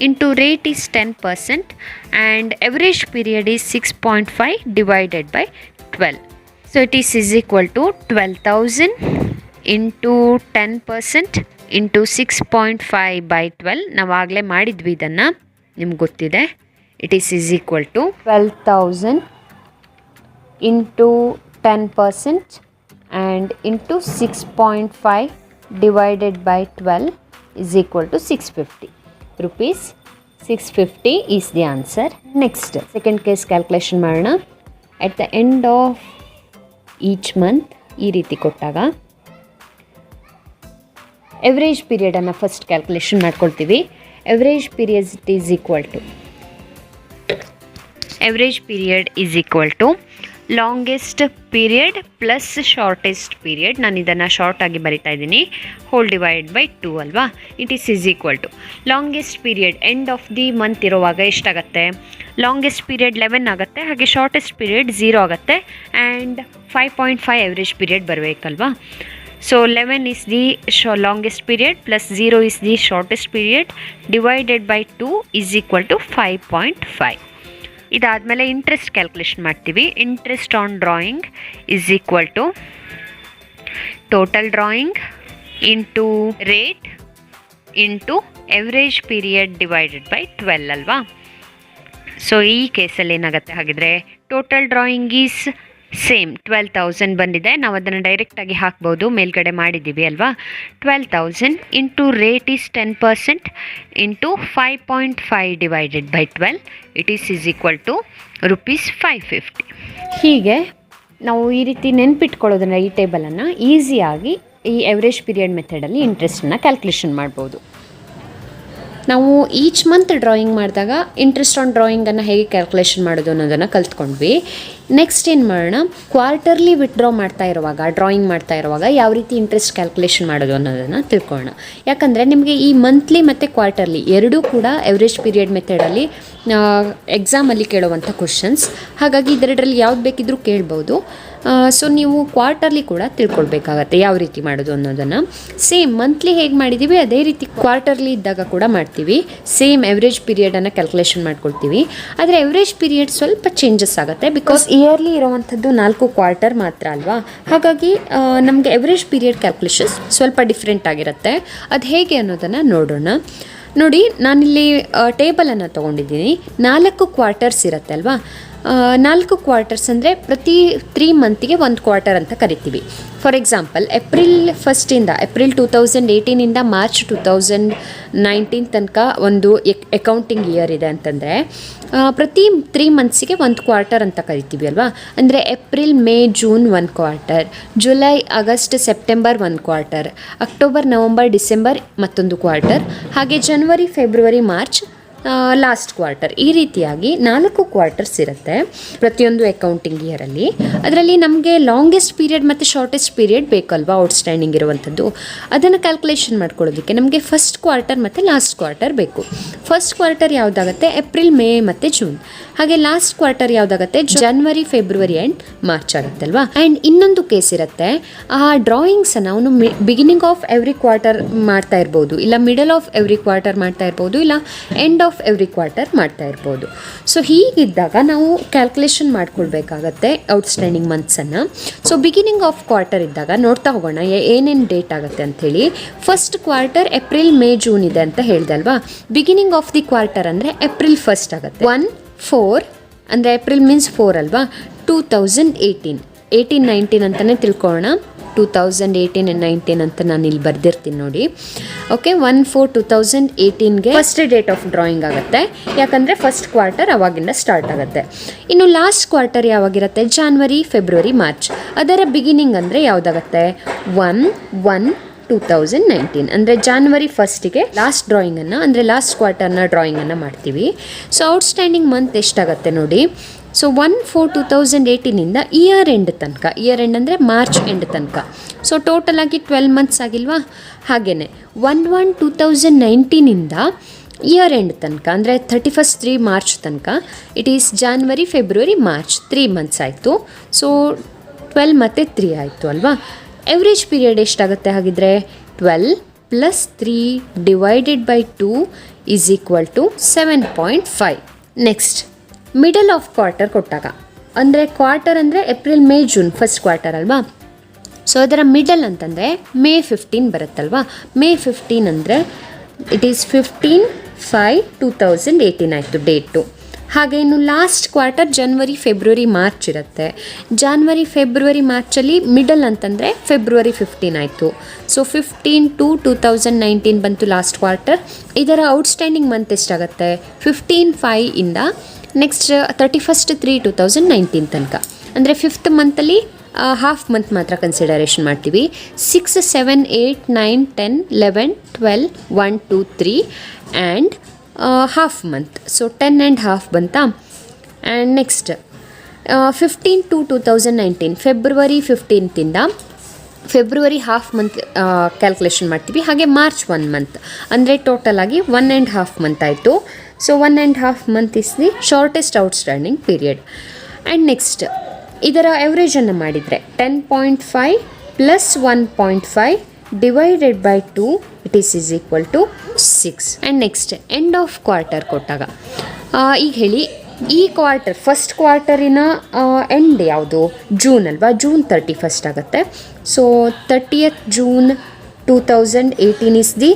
into rate is 10% and average period is 6.5 divided by 12. So it is equal to 12,000 into 10% into 6.5 by 12. ನಾವು ಆಗಲೇ ಮಾಡಿದ್ವಿ ಇದನ್ನು, ನಿಮ್ಗೆ ಗೊತ್ತಿದೆ. It is equal to 12,000 into 10% and into 6.5 divided by 12 is equal to 650 rupees. 650 is the answer. Next second case calculation ಮಾಡೋಣ. at the end of each month ಈ ರೀತಿ ಕೊಟ್ಟಾಗ ಎವರೇಜ್ ಪೀರಿಯಡನ್ನು ಫಸ್ಟ್ ಕ್ಯಾಲ್ಕುಲೇಷನ್ ಮಾಡ್ಕೊಳ್ತೀವಿ. Average period is equal to longest period plus shortest period. ನಾನು ಇದನ್ನು ಶಾರ್ಟಾಗಿ ಬರಿತಾ ಇದ್ದೀನಿ, ಹೋಲ್ ಡಿವೈಡ್ ಬೈ 2 ಅಲ್ವಾ. It is equal to longest period end of the month ಇರುವಾಗ ಎಷ್ಟಾಗುತ್ತೆ, ಲಾಂಗೆಸ್ಟ್ ಪೀರಿಯಡ್ 11 ಆಗುತ್ತೆ, ಹಾಗೆ ಶಾರ್ಟೆಸ್ಟ್ ಪೀರಿಯಡ್ 0 ಆಗುತ್ತೆ, ಆ್ಯಂಡ್ 5.5 ಎವರೇಜ್ ಪೀರಿಯಡ್ ಬರಬೇಕಲ್ವಾ. So 11 is the longest period plus 0 is the shortest period divided by 2 is equal to 5.5. ಇದಾದಮೇಲೆ ಇಂಟ್ರೆಸ್ಟ್ ಕ್ಯಾಲ್ಕುಲೇಷನ್ ಮಾಡ್ತೀವಿ. Interest on drawing is equal to total drawing into rate into average period divided by 12 ಅಲ್ವಾ. ಸೊ ಈ ಕೇಸಲ್ಲಿ ಏನಾಗುತ್ತೆ ಹಾಗಿದ್ರೆ, ಟೋಟಲ್ ಡ್ರಾಯಿಂಗ್ ಈಸ್ ಸೇಮ್ 12,000 ಬಂದಿದೆ, ನಾವು ಅದನ್ನು ಡೈರೆಕ್ಟಾಗಿ ಹಾಕ್ಬೋದು, ಮೇಲ್ಗಡೆ ಮಾಡಿದ್ದೀವಿ ಅಲ್ವಾ. 12,000 into rate is 10% into 5.5 divided by 12 it is equal to rupees 550. ಹೀಗೆ ನಾವು ಈ ರೀತಿ ನೆನ್ಪಿಟ್ಕೊಳ್ಳೋದನ್ನು, ಈ ಟೇಬಲನ್ನು ಈಸಿಯಾಗಿ ಈ ಎವರೇಜ್ ಪೀರಿಯಡ್ ಮೆಥಡಲ್ಲಿ ಇಂಟ್ರೆಸ್ಟನ್ನು ಕ್ಯಾಲ್ಕುಲೇಷನ್ ಮಾಡ್ಬೋದು. ನಾವು ಈಚ್ ಮಂತ್ ಡ್ರಾಯಿಂಗ್ ಮಾಡಿದಾಗ ಇಂಟ್ರೆಸ್ಟ್ ಆನ್ ಡ್ರಾಯಿಂಗನ್ನು ಹೇಗೆ ಕ್ಯಾಲ್ಕುಲೇಷನ್ ಮಾಡೋದು ಅನ್ನೋದನ್ನು ಕಲ್ತ್ಕೊಂಡ್ವಿ. ನೆಕ್ಸ್ಟ್ ಏನು ಮಾಡೋಣ, ಕ್ವಾರ್ಟರ್ಲಿ ವಿತ್ಡ್ರಾ ಮಾಡ್ತಾ ಇರುವಾಗ, ಡ್ರಾಯಿಂಗ್ ಮಾಡ್ತಾ ಇರುವಾಗ ಯಾವ ರೀತಿ ಇಂಟ್ರೆಸ್ಟ್ ಕ್ಯಾಲ್ಕುಲೇಷನ್ ಮಾಡೋದು ಅನ್ನೋದನ್ನು ತಿಳ್ಕೊಳ್ಳೋಣ. ಯಾಕಂದರೆ ನಿಮಗೆ ಈ ಮಂತ್ಲಿ ಮತ್ತು ಕ್ವಾರ್ಟರ್ಲಿ ಎರಡೂ ಕೂಡ ಎವರೇಜ್ ಪೀರಿಯಡ್ ಮೆಥಡಲ್ಲಿ ಎಕ್ಸಾಮಲ್ಲಿ ಕೇಳುವಂಥ ಕ್ವಶನ್ಸ್. ಹಾಗಾಗಿ ಇದೆರಡರಲ್ಲಿ ಯಾವ್ದು ಬೇಕಿದ್ರೂ ಕೇಳ್ಬೋದು. ಸೊ ನೀವು ಕ್ವಾರ್ಟರ್ಲಿ ಕೂಡ ತಿಳ್ಕೊಳ್ಬೇಕಾಗತ್ತೆ ಯಾವ ರೀತಿ ಮಾಡೋದು ಅನ್ನೋದನ್ನು. ಸೇಮ್ ಮಂತ್ಲಿ ಹೇಗೆ ಮಾಡಿದ್ದೀವಿ ಅದೇ ರೀತಿ ಕ್ವಾರ್ಟರ್ಲಿ ಇದ್ದಾಗ ಕೂಡ ಮಾಡ್ತೀವಿ. ಸೇಮ್ ಎವರೇಜ್ ಪೀರಿಯಡನ್ನು ಕ್ಯಾಲ್ಕುಲೇಷನ್ ಮಾಡ್ಕೊಳ್ತೀವಿ. ಆದರೆ ಎವರೇಜ್ ಪೀರಿಯಡ್ ಸ್ವಲ್ಪ ಚೇಂಜಸ್ ಆಗುತ್ತೆ, ಬಿಕಾಸ್ ಇಯರ್ಲಿ ಇರೋವಂಥದ್ದು 4 ಕ್ವಾರ್ಟರ್ ಮಾತ್ರ ಅಲ್ವಾ. ಹಾಗಾಗಿ ನಮಗೆ ಎವರೇಜ್ ಪೀರಿಯಡ್ ಕ್ಯಾಲ್ಕುಲೇಷನ್ಸ್ ಸ್ವಲ್ಪ ಡಿಫ್ರೆಂಟ್ ಆಗಿರುತ್ತೆ. ಅದು ಹೇಗೆ ಅನ್ನೋದನ್ನು ನೋಡೋಣ. ನೋಡಿ, ನಾನಿಲ್ಲಿ ಟೇಬಲನ್ನು ತೊಗೊಂಡಿದ್ದೀನಿ. 4 ಕ್ವಾರ್ಟರ್ಸ್ ಇರುತ್ತೆ ಅಲ್ವಾ. 4 ಕ್ವಾರ್ಟರ್ಸ್ ಅಂದರೆ ಪ್ರತಿ 3 ಮಂತಿಗೆ 1 ಕ್ವಾರ್ಟರ್ ಅಂತ ಕರಿತೀವಿ. For example, April 1 April 2018 March 2019 ತನಕ ಒಂದು ಅಕೌಂಟಿಂಗ್ ಇಯರ್ ಇದೆ ಅಂತಂದರೆ ಪ್ರತಿ 3 ಮಂತ್ಸಿಗೆ 1 ಕ್ವಾರ್ಟರ್ ಅಂತ ಕರಿತೀವಿ ಅಲ್ವಾ. ಅಂದರೆ April, May, June 1 quarter, July, August, September 1 quarter, October, November, December ಮತ್ತೊಂದು ಕ್ವಾರ್ಟರ್, ಹಾಗೆ ಜನವರಿ, ಫೆಬ್ರವರಿ, ಮಾರ್ಚ್ ಲಾಸ್ಟ್ ಕ್ವಾರ್ಟರ್, ಈ ರೀತಿಯಾಗಿ 4 ಕ್ವಾರ್ಟರ್ಸ್ ಇರುತ್ತೆ ಪ್ರತಿಯೊಂದು ಅಕೌಂಟಿಂಗ್ ಇಯರಲ್ಲಿ. ಅದರಲ್ಲಿ ನಮಗೆ ಲಾಂಗೆಸ್ಟ್ ಪೀರಿಯಡ್ ಮತ್ತು ಶಾರ್ಟೆಸ್ಟ್ ಪೀರಿಯಡ್ ಬೇಕಲ್ವಾ ಔಟ್ಸ್ಟ್ಯಾಂಡಿಂಗ್ ಇರುವಂಥದ್ದು. ಅದನ್ನು ಕ್ಯಾಲ್ಕುಲೇಷನ್ ಮಾಡ್ಕೊಳ್ಳೋದಕ್ಕೆ ನಮಗೆ ಫಸ್ಟ್ ಕ್ವಾರ್ಟರ್ ಮತ್ತು ಲಾಸ್ಟ್ ಕ್ವಾರ್ಟರ್ ಬೇಕು. ಫಸ್ಟ್ ಕ್ವಾರ್ಟರ್ ಯಾವುದಾಗುತ್ತೆ? ಏಪ್ರಿಲ್, ಮೇ ಮತ್ತು ಜೂನ್. ಹಾಗೆ ಲಾಸ್ಟ್ ಕ್ವಾರ್ಟರ್ ಯಾವುದಾಗುತ್ತೆ? ಜನವರಿ, ಫೆಬ್ರವರಿ ಆ್ಯಂಡ್ ಮಾರ್ಚ್ ಆಗುತ್ತೆ ಅಲ್ವಾ. ಆ್ಯಂಡ್ ಇನ್ನೊಂದು ಕೇಸ್ ಇರುತ್ತೆ, ಆ ಡ್ರಾಯಿಂಗ್ಸನ್ನು ಅವನು ಬಿಗಿನಿಂಗ್ ಆಫ್ ಎವ್ರಿ ಕ್ವಾರ್ಟರ್ ಮಾಡ್ತಾ ಇರ್ಬೋದು, ಇಲ್ಲ ಮಿಡಲ್ ಆಫ್ ಎವ್ರಿ ಕ್ವಾರ್ಟರ್ ಮಾಡ್ತಾ ಇರ್ಬೋದು, ಇಲ್ಲ ಎಂಡ್ ಆಫ್ ಎವ್ರಿ ಕ್ವಾರ್ಟರ್ ಮಾಡ್ತಾ ಇರ್ಬೋದು. ಸೊ ಹೀಗಿದ್ದಾಗ ನಾವು ಕ್ಯಾಲ್ಕುಲೇಷನ್ ಮಾಡ್ಕೊಳ್ಬೇಕಾಗತ್ತೆ ಔಟ್ಸ್ಟ್ಯಾಂಡಿಂಗ್ ಮಂತ್ಸನ್ನು. ಸೊ ಬಿಗಿನಿಂಗ್ ಆಫ್ ಕ್ವಾರ್ಟರ್ ಇದ್ದಾಗ ನೋಡ್ತಾ ಹೋಗೋಣ ಏನೇನು ಡೇಟ್ ಆಗುತ್ತೆ ಅಂಥೇಳಿ. First quarter April, May, June ಇದೆ ಅಂತ ಹೇಳ್ದೆ ಅಲ್ವಾ. ಬಿಗಿನಿಂಗ್ ಆಫ್ ದಿ ಕ್ವಾರ್ಟರ್ ಅಂದರೆ ಏಪ್ರಿಲ್ 1 ಆಗುತ್ತೆ. 1/4 ಅಂದರೆ ಏಪ್ರಿಲ್ ಮೀನ್ಸ್ 4 ಅಲ್ವಾ. 2018, 18-19 ಅಂತಲೇ ತಿಳ್ಕೊಳ್ಳೋಣ. 2018 and 19 ಅಂತ ನಾನು ಇಲ್ಲಿ ಬರ್ದಿರ್ತೀನಿ ನೋಡಿ. ಓಕೆ, 1/4/2018ಗೆ ಫಸ್ಟ್ ಡೇಟ್ ಆಫ್ ಡ್ರಾಯಿಂಗ್ ಆಗುತ್ತೆ, ಯಾಕಂದರೆ ಫಸ್ಟ್ ಕ್ವಾರ್ಟರ್ ಅವಾಗಿಂದ ಸ್ಟಾರ್ಟ್ ಆಗುತ್ತೆ. ಇನ್ನು ಲಾಸ್ಟ್ ಕ್ವಾರ್ಟರ್ ಯಾವಾಗಿರುತ್ತೆ? January, February, March. ಅದರ ಬಿಗಿನಿಂಗ್ ಅಂದರೆ ಯಾವುದಾಗುತ್ತೆ? 1/1/2019 ಅಂದರೆ ಜಾನ್ವರಿ 1ಗೆ ಲಾಸ್ಟ್ ಡ್ರಾಯಿಂಗನ್ನು ಅಂದರೆ ಲಾಸ್ಟ್ ಕ್ವಾರ್ಟರ್ನ ಡ್ರಾಯಿಂಗನ್ನು ಮಾಡ್ತೀವಿ. ಸೊ ಔಟ್ಸ್ಟ್ಯಾಂಡಿಂಗ್ ಮಂತ್ ಎಷ್ಟಾಗುತ್ತೆ ನೋಡಿ. ಸೊ 1/4/2018ಇಂದ ಇಯರ್ ಎಂಡ್ ತನಕ, ಇಯರ್ ಎಂಡ್ ಅಂದರೆ ಮಾರ್ಚ್ ಎಂಡ್ ತನಕ. ಸೊ ಟೋಟಲ್ ಆಗಿ 12 ಮಂತ್ಸ್ ಆಗಿಲ್ವಾ. ಹಾಗೆಯೇ 1/1/2019ಇಂದ ಇಯರ್ ಎಂಡ್ ತನಕ ಅಂದರೆ 31 ಮಾರ್ಚ್ ತನಕ it is January, February, March, 3 months ಆಯಿತು. ಸೊ 12 ಮತ್ತು 3 ಆಯಿತು ಅಲ್ವಾ. ಎವ್ರೇಜ್ ಪೀರಿಯಡ್ ಎಷ್ಟಾಗುತ್ತೆ ಹಾಗಿದ್ರೆ? 12 + 3 / 2 = 7.5. ನೆಕ್ಸ್ಟ್ ಮಿಡಲ್ ಆಫ್ ಕ್ವಾರ್ಟರ್ ಕೊಟ್ಟಾಗ, ಅಂದರೆ ಕ್ವಾರ್ಟರ್ ಅಂದರೆ April, May, June first quarter ಅಲ್ವಾ. ಸೊ ಅದರ ಮಿಡಲ್ ಅಂತಂದರೆ ಮೇ 15 ಬರುತ್ತಲ್ವಾ. ಮೇ 15 ಅಂದರೆ ಇಟ್ ಈಸ್ 15/5/2018 ಆಯಿತು ಡೇಟು. ಹಾಗೆ ಇನ್ನು ಲಾಸ್ಟ್ ಕ್ವಾರ್ಟರ್ ಜನವರಿ, ಫೆಬ್ರವರಿ, ಮಾರ್ಚ್ ಇರುತ್ತೆ. ಜಾನ್ವರಿ, ಫೆಬ್ರವರಿ, ಮಾರ್ಚಲ್ಲಿ ಮಿಡಲ್ ಅಂತಂದರೆ ಫೆಬ್ರವರಿ 15 ಆಯಿತು. ಸೊ 15/2/2019 ಬಂತು ಲಾಸ್ಟ್ ಕ್ವಾರ್ಟರ್. ಇದರ ಔಟ್ಸ್ಟ್ಯಾಂಡಿಂಗ್ ಮಂತ್ ಎಷ್ಟಾಗುತ್ತೆ? 15/5ಇಂದ ನೆಕ್ಸ್ಟ್ 31/3/2019 ತನಕ. ಅಂದರೆ 5th ಮಂತಲ್ಲಿ ಹಾಫ್ ಮಂತ್ ಮಾತ್ರ ಕನ್ಸಿಡರೇಷನ್ ಮಾಡ್ತೀವಿ. 6, 7, 8, 9, 10, 11, 12, 1, 2, 3 and half month. So 10 and half ಬಂತಾ. ಆ್ಯಂಡ್ ನೆಕ್ಸ್ಟ್ 15/2/2019 ಫೆಬ್ರವರಿ 15ಇಂದ ಫೆಬ್ರವರಿ ಹಾಫ್ ಮಂತ್ ಕ್ಯಾಲ್ಕುಲೇಷನ್ ಮಾಡ್ತೀವಿ. ಹಾಗೆ ಮಾರ್ಚ್ 1 ಮಂತ್ ಅಂದರೆ ಟೋಟಲ್ ಆಗಿ 1 and half ಮಂತ್ ಆಯಿತು. So 1 and half month is the shortest outstanding period. And next ಇದರ ಎವ್ರೇಜನ್ನು ಮಾಡಿದರೆ 10.5 + 1.5 / 2 it is = 6. And next end of quarter ಕೊಟ್ಟಾಗ ಈಗ ಹೇಳಿ, ಈ ಕ್ವಾರ್ಟರ್ ಫಸ್ಟ್ ಕ್ವಾರ್ಟರಿನ ಎಂಡ್ ಯಾವುದು? ಜೂನ್ ಅಲ್ವಾ. ಜೂನ್ 31 ಆಗುತ್ತೆ. So 30th June 2018 is the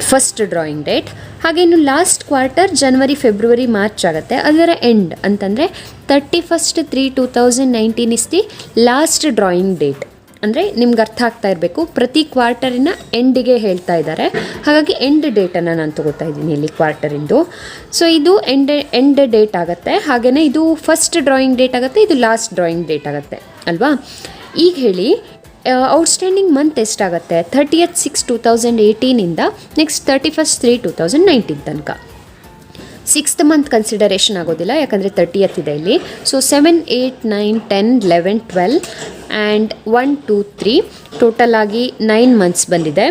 first drawing date. ಹಾಗೆ ಇನ್ನು ಲಾಸ್ಟ್ ಕ್ವಾರ್ಟರ್ ಜನವರಿ, ಫೆಬ್ರವರಿ, ಮಾರ್ಚ್ ಆಗುತ್ತೆ. ಅದರ ಎಂಡ್ ಅಂತಂದರೆ 31/3/2019 is the last drawing date. ಅಂದರೆ ನಿಮ್ಗೆ ಅರ್ಥ ಆಗ್ತಾ ಇರಬೇಕು, ಪ್ರತಿ ಕ್ವಾರ್ಟರಿನ ಎಂಡಿಗೆ ಹೇಳ್ತಾ ಇದ್ದಾರೆ. ಹಾಗಾಗಿ ಎಂಡ್ ಡೇಟನ್ನು ನಾನು ತೊಗೋತಾ ಇದ್ದೀನಿ ಇಲ್ಲಿ ಕ್ವಾರ್ಟರಿಂದು. ಸೊ ಇದು ಎಂಡ್ ಡೇಟ್ ಆಗುತ್ತೆ. ಹಾಗೆಯೇ ಇದು ಫಸ್ಟ್ ಡ್ರಾಯಿಂಗ್ ಡೇಟ್ ಆಗುತ್ತೆ, ಇದು ಲಾಸ್ಟ್ ಡ್ರಾಯಿಂಗ್ ಡೇಟ್ ಆಗುತ್ತೆ ಅಲ್ವಾ. ಈಗ ಹೇಳಿ ಔಟ್ಸ್ಟ್ಯಾಂಡಿಂಗ್ ಮಂತ್ ಎಷ್ಟಾಗುತ್ತೆ? 30th 6/2018ಇಂದ ನೆಕ್ಸ್ಟ್ 31st 3/2019 ತನಕ. 6th ಮಂತ್ ಕನ್ಸಿಡರೇಷನ್ ಆಗೋದಿಲ್ಲ, ಯಾಕಂದರೆ 30th ಇದೆ ಇಲ್ಲಿ. ಸೊ 7, 8, 9, 10, 11, 12 ಆ್ಯಂಡ್ 1, 2, 3 ಟೋಟಲ್ ಆಗಿ 9 ಮಂತ್ಸ್ ಬಂದಿದೆ.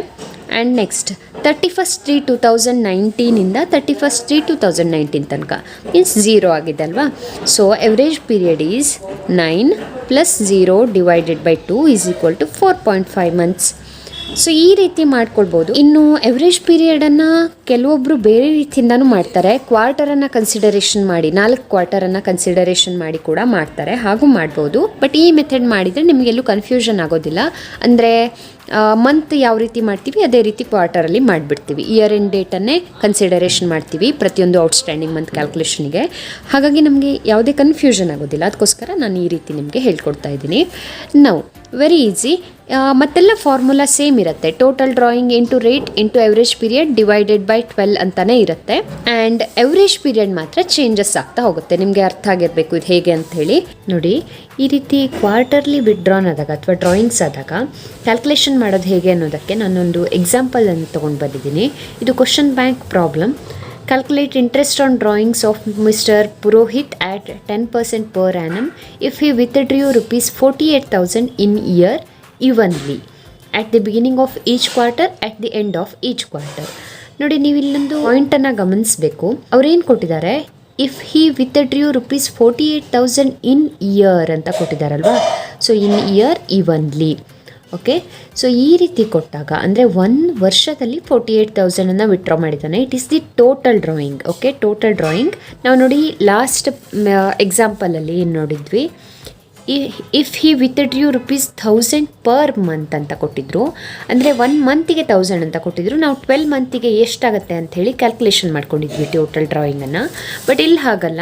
ಆ್ಯಂಡ್ ನೆಕ್ಸ್ಟ್ 31st 3/2019ಇಂದ 31st 3/2019 ತನಕ ಮೀನ್ಸ್ 0 ಆಗಿದೆ ಅಲ್ವಾ. So average period is 9 + 0 / 2 = 4.5 months. So ಈ ರೀತಿ ಮಾಡ್ಕೊಳ್ಬೋದು. ಇನ್ನು ಎವ್ರೇಜ್ ಪೀರಿಯಡನ್ನು ಕೆಲವೊಬ್ಬರು ಬೇರೆ ರೀತಿಯಿಂದನೂ ಮಾಡ್ತಾರೆ. ಕ್ವಾರ್ಟರನ್ನು ಕನ್ಸಿಡರೇಷನ್ ಮಾಡಿ, 4 ಕ್ವಾರ್ಟರನ್ನು ಕನ್ಸಿಡರೇಷನ್ ಮಾಡಿ ಕೂಡ ಮಾಡ್ತಾರೆ, ಹಾಗೂ ಮಾಡ್ಬೋದು. ಬಟ್ ಈ ಮೆಥಡ್ ಮಾಡಿದರೆ ನಿಮಗೆಲ್ಲೂ ಕನ್ಫ್ಯೂಷನ್ ಆಗೋದಿಲ್ಲ. ಅಂದರೆ ಮಂತ್ ಯಾವ ರೀತಿ ಮಾಡ್ತೀವಿ ಅದೇ ರೀತಿ ಕ್ವಾರ್ಟರಲ್ಲಿ ಮಾಡಿಬಿಡ್ತೀವಿ. ಇಯರ್ ಎಂಡ್ ಡೇಟನ್ನೇ ಕನ್ಸಿಡರೇಷನ್ ಮಾಡ್ತೀವಿ ಪ್ರತಿಯೊಂದು ಔಟ್ಸ್ಟ್ಯಾಂಡಿಂಗ್ ಮಂತ್ ಕ್ಯಾಲ್ಕುಲೇಷನ್ಗೆ. ಹಾಗಾಗಿ ನಮಗೆ ಯಾವುದೇ ಕನ್ಫ್ಯೂಷನ್ ಆಗೋದಿಲ್ಲ. ಅದಕ್ಕೋಸ್ಕರ ನಾನು ಈ ರೀತಿ ನಿಮಗೆ ಹೇಳ್ಕೊಡ್ತಾ ಇದ್ದೀನಿ. ನಾವು ವೆರಿ ಈಸಿ, ಮತ್ತೆಲ್ಲ ಫಾರ್ಮುಲಾ ಸೇಮ್ ಇರುತ್ತೆ. Total drawing into rate into average period / 12 ಅಂತಲೇ ಇರುತ್ತೆ. ಆ್ಯಂಡ್ ಎವ್ರೇಜ್ ಪೀರಿಯಡ್ ಮಾತ್ರ ಚೇಂಜಸ್ ಆಗ್ತಾ ಹೋಗುತ್ತೆ. ನಿಮಗೆ ಅರ್ಥ ಆಗಿರಬೇಕು ಇದು ಹೇಗೆ ಅಂತ ಹೇಳಿ. ನೋಡಿ, ಈ ರೀತಿ ಕ್ವಾರ್ಟರ್ಲಿ ವಿಡ್ರಾನ್ ಆದಾಗ ಅಥವಾ ಡ್ರಾಯಿಂಗ್ಸ್ ಆದಾಗ ಕ್ಯಾಲ್ಕುಲೇಷನ್ ಮಾಡೋದು ಹೇಗೆ ಅನ್ನೋದಕ್ಕೆ ನಾನೊಂದು ಎಕ್ಸಾಂಪಲನ್ನು ತೊಗೊಂಡು ಬಂದಿದ್ದೀನಿ. ಇದು question bank problem. Calculate interest on drawings of Mr. Purohit at 10% per annum if he withdrew rupees 48,000 in year evenly at the beginning of each quarter, at the end of each quarter. ನೋಡಿ, ನೀವು ಇಲ್ಲೊಂದು ಪಾಯಿಂಟನ್ನು ಗಮನಿಸಬೇಕು. ಅವ್ರೇನು ಕೊಟ್ಟಿದ್ದಾರೆ, if he withdrew rupees 48,000 in year ಅಂತ ಕೊಟ್ಟಿದ್ದಾರಲ್ವಾ. So in year evenly. Okay, so ಈ ರೀತಿ ಕೊಟ್ಟಾಗ ಅಂದರೆ 1 ವರ್ಷದಲ್ಲಿ 48,000 ವಿತ್ಡ್ರಾ ಮಾಡಿದ್ದಾನೆ. It is the total drawing. Okay, total drawing. ನಾವು ನೋಡಿ ಲಾಸ್ಟ್ ಎಕ್ಸಾಂಪಲಲ್ಲಿ ಏನು ನೋಡಿದ್ವಿ, if he withdrew rupees 1,000 per month ಅಂತ ಕೊಟ್ಟಿದ್ರು. ಅಂದರೆ 1 ಮಂತಿಗೆ 1,000 ಅಂತ ಕೊಟ್ಟಿದ್ರು. ನಾವು 12 ಮಂತಿಗೆ ಎಷ್ಟಾಗುತ್ತೆ ಅಂಥೇಳಿ ಕ್ಯಾಲ್ಕುಲೇಷನ್ ಮಾಡ್ಕೊಂಡಿದ್ವಿ ಟೋಟಲ್ ಡ್ರಾಯಿಂಗನ್ನು. ಬಟ್ ಇಲ್ಲಿ ಹಾಗಲ್ಲ,